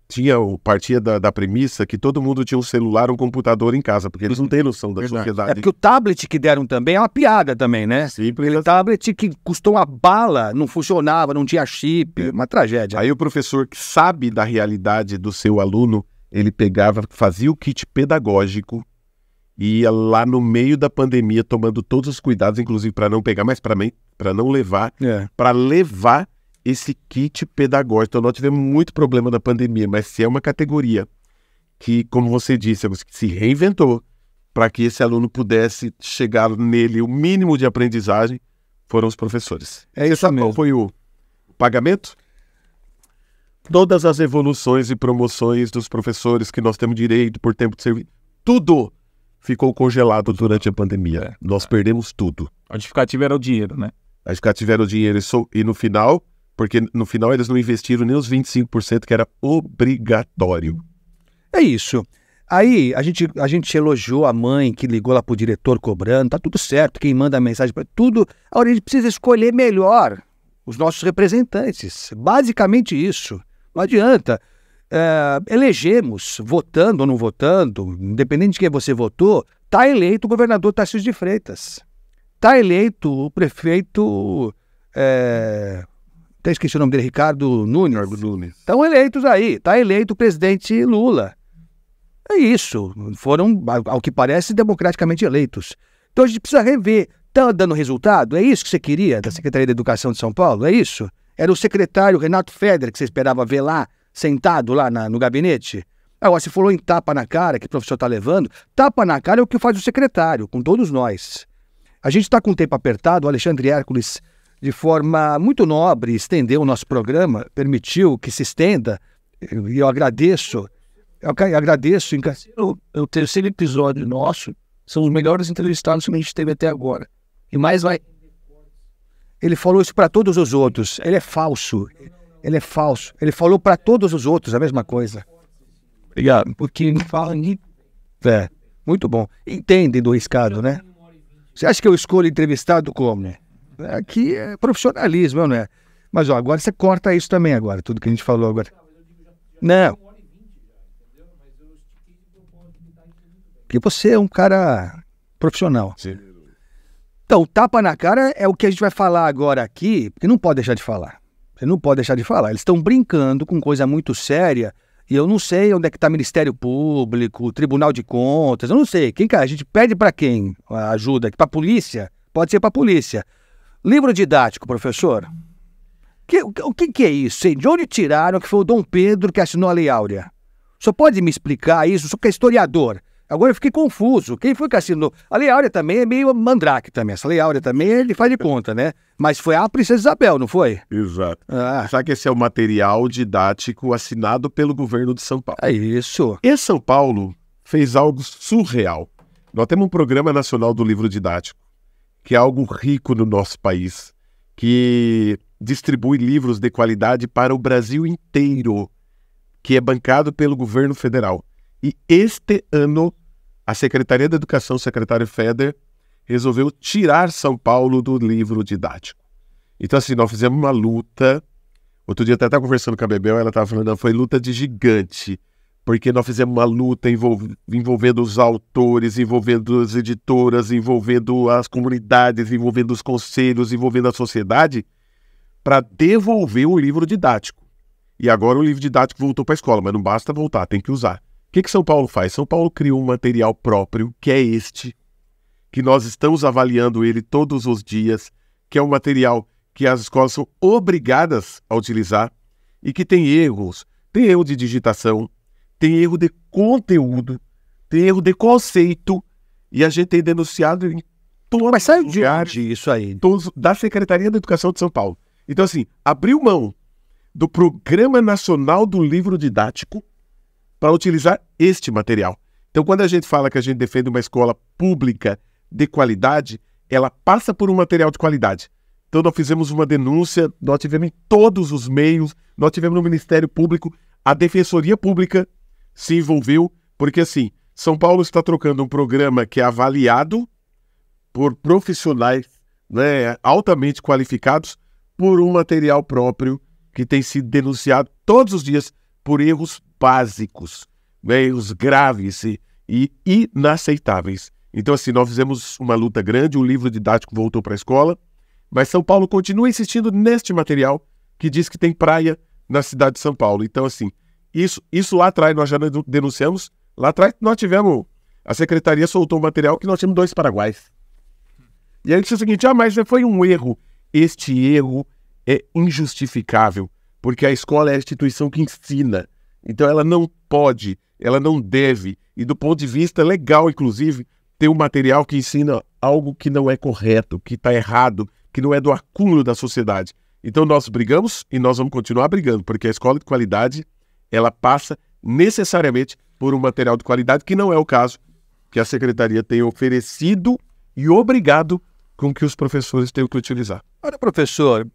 partia da premissa que todo mundo tinha um celular, um computador em casa, porque eles não têm noção da sociedade. É porque o tablet que deram também é uma piada também, né? Simples. Aquele tablet que custou uma bala, não funcionava, não tinha chip, uma tragédia. Aí o professor que sabe da realidade do seu aluno, ele pegava, fazia o kit pedagógico e ia lá no meio da pandemia tomando todos os cuidados, inclusive para não pegar, mas para não levar, para levar esse kit pedagógico. Então nós tivemos muito problema na pandemia, mas se é uma categoria que, como você disse, se reinventou para que esse aluno pudesse chegar nele o mínimo de aprendizagem, foram os professores. É isso mesmo. Qual foi o pagamento? Todas as evoluções e promoções dos professores que nós temos direito por tempo de serviço, tudo ficou congelado durante a pandemia. Nós perdemos tudo. A justificativa era o dinheiro, né? A justificativa era o dinheiro e no final, porque no final eles não investiram nem os 25% que era obrigatório. É isso. Aí a gente elogiou a mãe que ligou lá pro diretor cobrando, tá tudo certo, quem manda a mensagem para tudo. Agora a gente precisa escolher melhor os nossos representantes. Basicamente isso. Não adianta. Elegemos, votando ou não votando, independente de quem você votou, tá eleito o governador Tarcísio de Freitas. Tá eleito o prefeito... até esqueci o nome dele, Ricardo Nunes. Estão eleitos aí. Tá eleito o presidente Lula. É isso. Foram, ao que parece, democraticamente eleitos. Então a gente precisa rever. Tá dando resultado? É isso que você queria da Secretaria da Educação de São Paulo? É isso? Era o secretário Renato Feder que você esperava ver lá, sentado lá no gabinete? Agora, você falou em tapa na cara que o professor está levando. Tapa na cara é o que faz o secretário, com todos nós. A gente está com o tempo apertado. O Alexandre Hércules, de forma muito nobre, estendeu o nosso programa, permitiu que se estenda, e eu agradeço. Eu agradeço. O terceiro episódio nosso são os melhores entrevistados que a gente teve até agora. E mais vai. Ele falou isso para todos os outros. Ele é falso. Ele é falso. Ele falou para todos os outros a mesma coisa. Obrigado. Porque não fala nem. Muito bom. Entendem do riscado, né? Você acha que eu escolho entrevistado como, né? Aqui é profissionalismo, não é? Mas ó, agora você corta isso também agora, tudo que a gente falou agora. Não. Porque você é um cara profissional. Sim. Então, tapa na cara é o que a gente vai falar agora aqui, porque não pode deixar de falar. Você não pode deixar de falar. Eles estão brincando com coisa muito séria e eu não sei onde é que está o Ministério Público, o Tribunal de Contas, eu não sei. A gente pede para quem a ajuda? Para a polícia? Pode ser para a polícia. Livro didático, professor. O que é isso, hein? De onde tiraram que foi o Dom Pedro que assinou a Lei Áurea? O senhor pode me explicar isso? O senhor que é historiador. Agora eu fiquei confuso. Quem foi que assinou? A Lei Áurea também é meio mandrake também. Essa Lei Áurea também ele faz de conta, né? Mas foi a Princesa Isabel, não foi? Exato. Sabe que esse é o material didático assinado pelo governo de São Paulo. É isso. E São Paulo fez algo surreal. Nós temos um Programa Nacional do Livro Didático, que é algo rico no nosso país, que distribui livros de qualidade para o Brasil inteiro, que é bancado pelo governo federal. E este ano, a Secretaria da Educação, o secretário Feder, resolveu tirar São Paulo do livro didático. Então, assim, nós fizemos uma luta. Outro dia até estava conversando com a Bebel, ela estava falando, foi luta de gigante, porque nós fizemos uma luta envolvendo os autores, envolvendo as editoras, envolvendo as comunidades, envolvendo os conselhos, envolvendo a sociedade, para devolver o livro didático. E agora o livro didático voltou para a escola, mas não basta voltar, tem que usar. O que São Paulo faz? São Paulo criou um material próprio, que é este, que nós estamos avaliando ele todos os dias, que é um material que as escolas são obrigadas a utilizar e que tem erros. Tem erro de digitação, tem erro de conteúdo, tem erro de conceito, e a gente tem denunciado em todos Mas sai de onde isso aí? todos, da Secretaria da Educação de São Paulo. Então, assim, abriu mão do Programa Nacional do Livro Didático para utilizar este material. Então, quando a gente fala que a gente defende uma escola pública de qualidade, ela passa por um material de qualidade. Então, nós fizemos uma denúncia, nós tivemos em todos os meios, nós tivemos no Ministério Público, a Defensoria Pública se envolveu, porque assim, São Paulo está trocando um programa que é avaliado por profissionais, né, altamente qualificados, por um material próprio que tem sido denunciado todos os dias por erros básicos, né, erros graves e inaceitáveis. Então, assim, nós fizemos uma luta grande, o livro didático voltou para a escola, mas São Paulo continua insistindo neste material que diz que tem praia na cidade de São Paulo. Então, assim, isso lá atrás nós já denunciamos. Lá atrás nós tivemos, a secretaria soltou um material que nós tínhamos 2 paraguaios. E aí disse o seguinte, mas foi um erro. Este erro é injustificável, porque a escola é a instituição que ensina. Então ela não pode, ela não deve, e do ponto de vista legal, inclusive, ter um material que ensina algo que não é correto, que está errado, que não é do acúmulo da sociedade. Então nós brigamos e nós vamos continuar brigando, porque a escola de qualidade, ela passa necessariamente por um material de qualidade, que não é o caso que a secretaria tem oferecido e obrigado com que os professores tenham que utilizar. Olha, professor,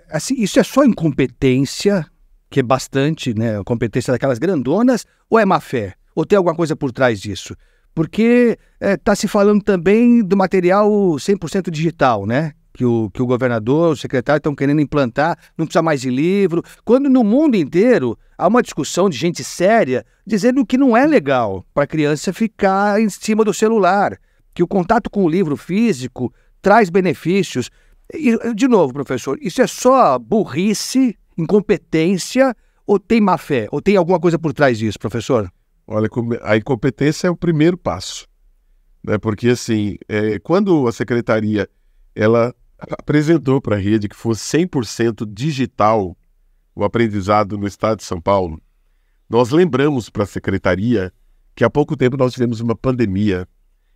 assim, isso é só incompetência, que é bastante, né, competência daquelas grandonas, ou é má fé? Ou tem alguma coisa por trás disso? Porque está se falando também do material 100% digital, né? Que o governador, o secretário estão querendo implantar, não precisa mais de livro, quando no mundo inteiro há uma discussão de gente séria dizendo que não é legal para a criança ficar em cima do celular, que o contato com o livro físico traz benefícios. E, de novo, professor, isso é só burrice, incompetência, ou tem má fé? Ou tem alguma coisa por trás disso, professor? Olha, a incompetência é o primeiro passo, né? Porque assim, quando a secretaria ela apresentou para a rede que fosse 100% digital o aprendizado no estado de São Paulo, nós lembramos para a secretaria que há pouco tempo nós tivemos uma pandemia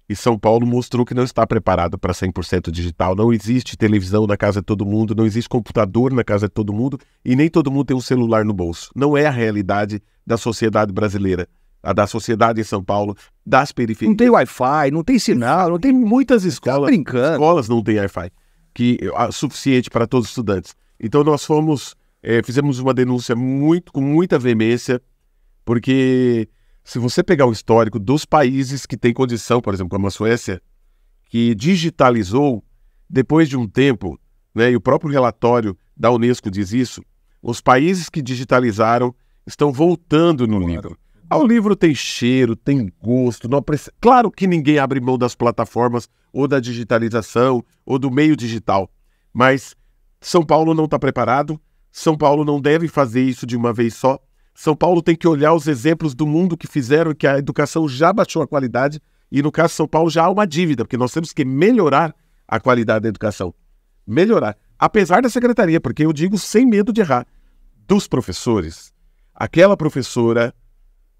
e São Paulo mostrou que não está preparado para 100% digital. Não existe televisão na casa de todo mundo, não existe computador na casa de todo mundo e nem todo mundo tem um celular no bolso. Não é a realidade da sociedade brasileira, a da sociedade em São Paulo, das periferias. Não tem Wi-Fi, não tem sinal, não tem muitas escolas. Brincando. Escolas não têm Wi-Fi suficiente para todos os estudantes. Então nós fizemos uma denúncia com muita veemência, porque se você pegar o histórico dos países que têm condição, por exemplo, como a Suécia, que digitalizou depois de um tempo, né, e o próprio relatório da Unesco diz isso, os países que digitalizaram estão voltando no livro. O livro tem cheiro, tem gosto. Claro que ninguém abre mão das plataformas ou da digitalização ou do meio digital, mas São Paulo não está preparado, São Paulo não deve fazer isso de uma vez só. São Paulo tem que olhar os exemplos do mundo que fizeram que a educação já baixou a qualidade e no caso de São Paulo já há uma dívida, porque nós temos que melhorar a qualidade da educação. Melhorar. Apesar da secretaria, porque eu digo sem medo de errar, dos professores. Aquela professora,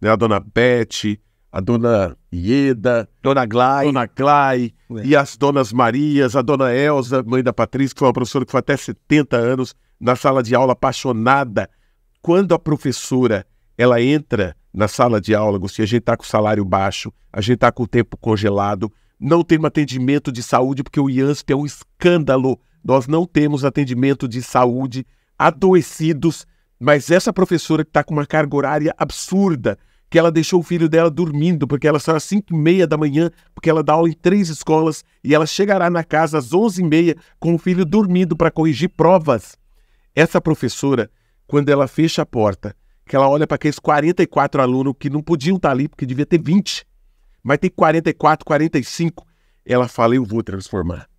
né, a dona Beth, a dona Ieda, dona Glay e as donas Marias, a dona Elza, mãe da Patrícia, que foi uma professora que foi até 70 anos na sala de aula, apaixonada. Quando a professora ela entra na sala de aula, Agostinho, a gente está com o salário baixo, a gente está com o tempo congelado, não tem um atendimento de saúde, porque o IANSP é um escândalo. Nós não temos atendimento de saúde, adoecidos, mas essa professora que está com uma carga horária absurda, que ela deixou o filho dela dormindo, porque ela saiu às 5h30 da manhã, porque ela dá aula em 3 escolas, e ela chegará na casa às 11h30 com o filho dormindo para corrigir provas. Essa professora, quando ela fecha a porta, que ela olha para aqueles 44 alunos que não podiam estar ali, porque devia ter 20, mas tem 44, 45, ela fala, eu vou transformar.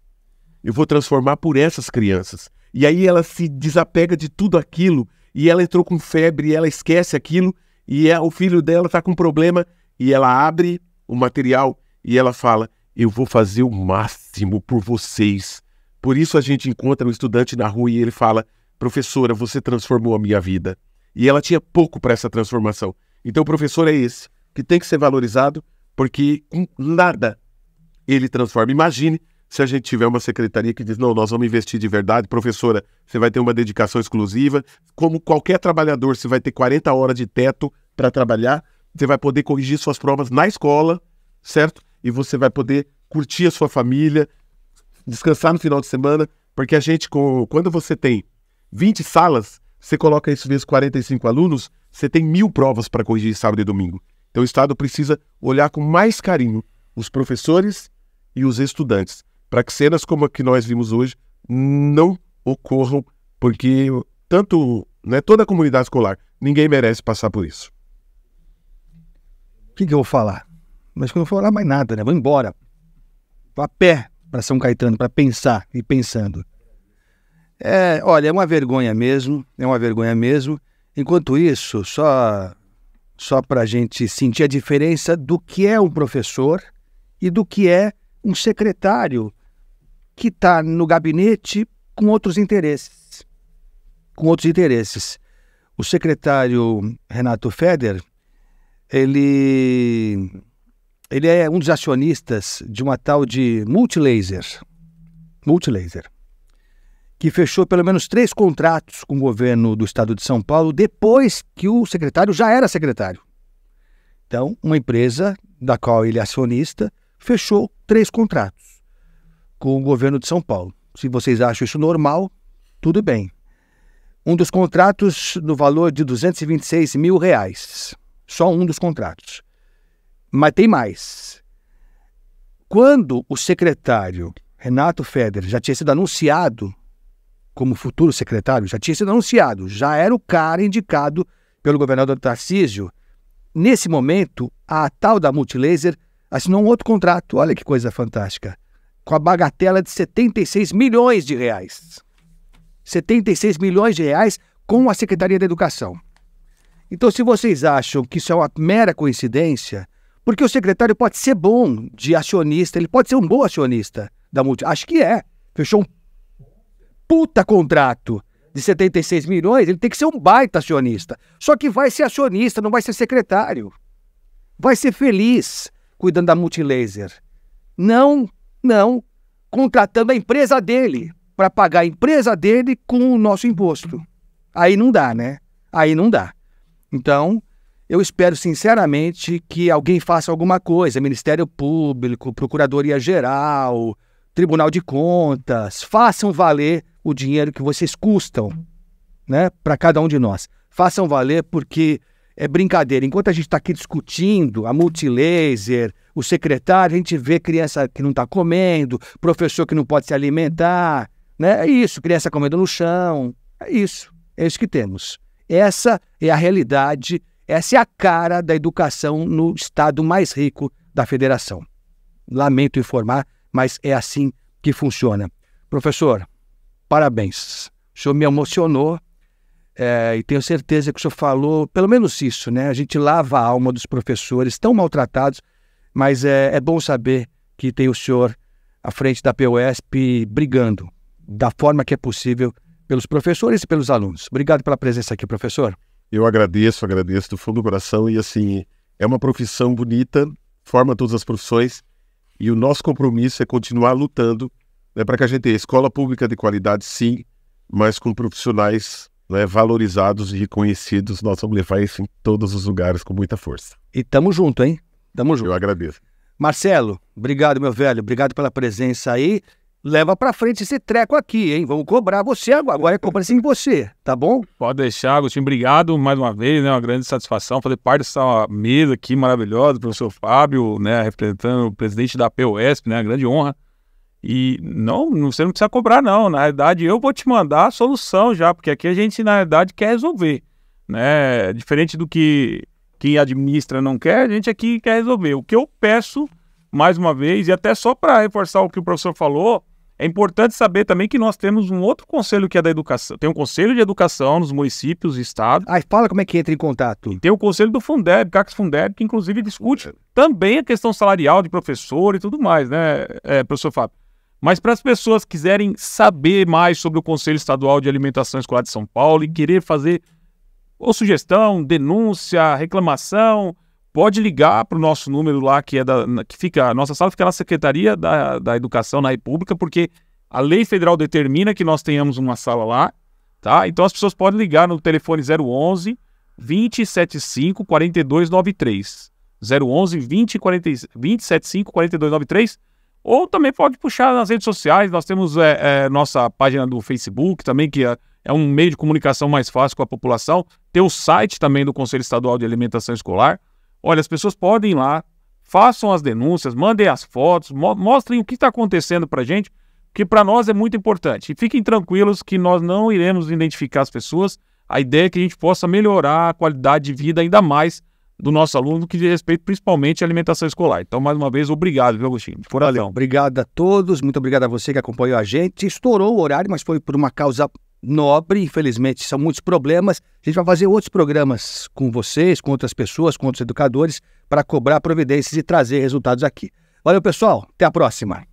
Eu vou transformar por essas crianças. E aí ela se desapega de tudo aquilo, e ela entrou com febre, e ela esquece aquilo, e o filho dela está com problema, e ela abre o material, e ela fala, eu vou fazer o máximo por vocês. Por isso a gente encontra um estudante na rua e ele fala, professora, você transformou a minha vida. E ela tinha pouco para essa transformação. Então o professor é esse, que tem que ser valorizado, porque com nada ele transforma. Imagine se a gente tiver uma secretaria que diz, não, nós vamos investir de verdade, professora, você vai ter uma dedicação exclusiva, como qualquer trabalhador, você vai ter 40 horas de teto para trabalhar, você vai poder corrigir suas provas na escola, certo? E você vai poder curtir a sua família, descansar no final de semana, porque a gente, quando você tem 20 salas, você coloca isso vezes 45 alunos, você tem 1000 provas para corrigir sábado e domingo. Então o Estado precisa olhar com mais carinho os professores e os estudantes, para que cenas como a que nós vimos hoje não ocorram, porque toda a comunidade escolar, ninguém merece passar por isso. O que eu vou falar? Mas que eu não vou falar mais nada, né? Vou embora. Vou a pé para São Caetano, para pensar e pensando. Olha, é uma vergonha mesmo, Enquanto isso, só para a gente sentir a diferença do que é um professor e do que é um secretário que está no gabinete com outros interesses. O secretário Renato Feder, ele é um dos acionistas de uma tal de Multilaser, que fechou pelo menos 3 contratos com o governo do estado de São Paulo depois que o secretário já era secretário. Então, uma empresa da qual ele é acionista fechou 3 contratos com o governo de São Paulo. Se vocês acham isso normal, tudo bem. Um dos contratos no valor de R$226 mil. Só um dos contratos. Mas tem mais. Quando o secretário Renato Feder já tinha sido anunciado como futuro secretário, já era o cara indicado pelo governador Tarcísio, nesse momento, a tal da Multilaser assinou um outro contrato, olha que coisa fantástica, com a bagatela de R$76 milhões. 76 milhões de reais com a Secretaria da Educação. Então, se vocês acham que isso é uma mera coincidência, porque o secretário pode ser bom de acionista, ele pode ser um bom acionista da Multilaser, acho que é, fechou um puta contrato de 76 milhões, ele tem que ser um baita acionista. Só que vai ser acionista, não vai ser secretário. Vai ser feliz cuidando da Multilaser. Não, contratando a empresa dele, para pagar a empresa dele com o nosso imposto. Aí não dá, né? Aí não dá. Então, eu espero sinceramente que alguém faça alguma coisa, Ministério Público, Procuradoria-Geral, Tribunal de Contas, façam valer o dinheiro que vocês custam, né, para cada um de nós. Façam valer, porque é brincadeira. Enquanto a gente está aqui discutindo a Multilaser, o secretário, a gente vê criança que não está comendo, professor que não pode se alimentar, né? É isso, criança comendo no chão. É isso que temos. Essa é a realidade, essa é a cara da educação no estado mais rico da federação. Lamento informar, mas é assim que funciona. Professor, parabéns. O senhor me emocionou e tenho certeza que o senhor falou, pelo menos isso, né? A gente lava a alma dos professores tão maltratados, mas é bom saber que tem o senhor à frente da PUESP brigando da forma que é possível pelos professores e pelos alunos. Obrigado pela presença aqui, professor. Eu agradeço do fundo do coração e assim, é uma profissão bonita, forma todas as profissões e o nosso compromisso é continuar lutando, né, para que a gente tenha escola pública de qualidade, sim, mas com profissionais, né, valorizados e reconhecidos. Nós vamos levar isso em todos os lugares com muita força. E tamo junto, hein? Tamo junto. Eu agradeço. Marcelo, obrigado, meu velho. Obrigado pela presença aí. Leva pra frente esse treco aqui, hein? Vamos cobrar você agora. É cobrança em você, tá bom? Pode deixar, Agostinho. Obrigado mais uma vez, né? Uma grande satisfação fazer parte dessa mesa aqui maravilhosa, professor Fábio, né? Representando o presidente da PUESP, né? Grande honra. E você não precisa cobrar, não. Na realidade, eu vou te mandar a solução já, porque aqui a gente, na realidade, quer resolver, né? Diferente do que quem administra não quer, a gente aqui quer resolver. O que eu peço, mais uma vez, e até só para reforçar o que o professor falou, é importante saber também que nós temos um outro conselho que é da educação. Tem um conselho de educação nos municípios e estados. Fala como é que entra em contato. E tem o conselho do Fundeb, CACS Fundeb, que inclusive discute também a questão salarial de professor e tudo mais, né, professor Fábio? Mas para as pessoas que quiserem saber mais sobre o Conselho Estadual de Alimentação Escolar de São Paulo e querer fazer ou sugestão, denúncia, reclamação, pode ligar para o nosso número lá, a nossa sala fica na Secretaria da Educação na República, porque a lei federal determina que nós tenhamos uma sala lá, tá? Então as pessoas podem ligar no telefone 011 2075 4293. 011 2075 4293. Ou também pode puxar nas redes sociais. Nós temos nossa página do Facebook também, que é um meio de comunicação mais fácil com a população. Tem o site também do Conselho Estadual de Alimentação Escolar. Olha, as pessoas podem ir lá, façam as denúncias, mandem as fotos, mostrem o que está acontecendo para a gente, que para nós é muito importante. E fiquem tranquilos que nós não iremos identificar as pessoas. A ideia é que a gente possa melhorar a qualidade de vida ainda mais do nosso aluno, no que diz respeito principalmente à alimentação escolar. Então, mais uma vez, obrigado, viu, Agostinho? De coração. Valeu, obrigado a todos, muito obrigado a você que acompanhou a gente. Estourou o horário, mas foi por uma causa nobre, infelizmente são muitos problemas. A gente vai fazer outros programas com vocês, com outras pessoas, com outros educadores, para cobrar providências e trazer resultados aqui. Valeu, pessoal, até a próxima.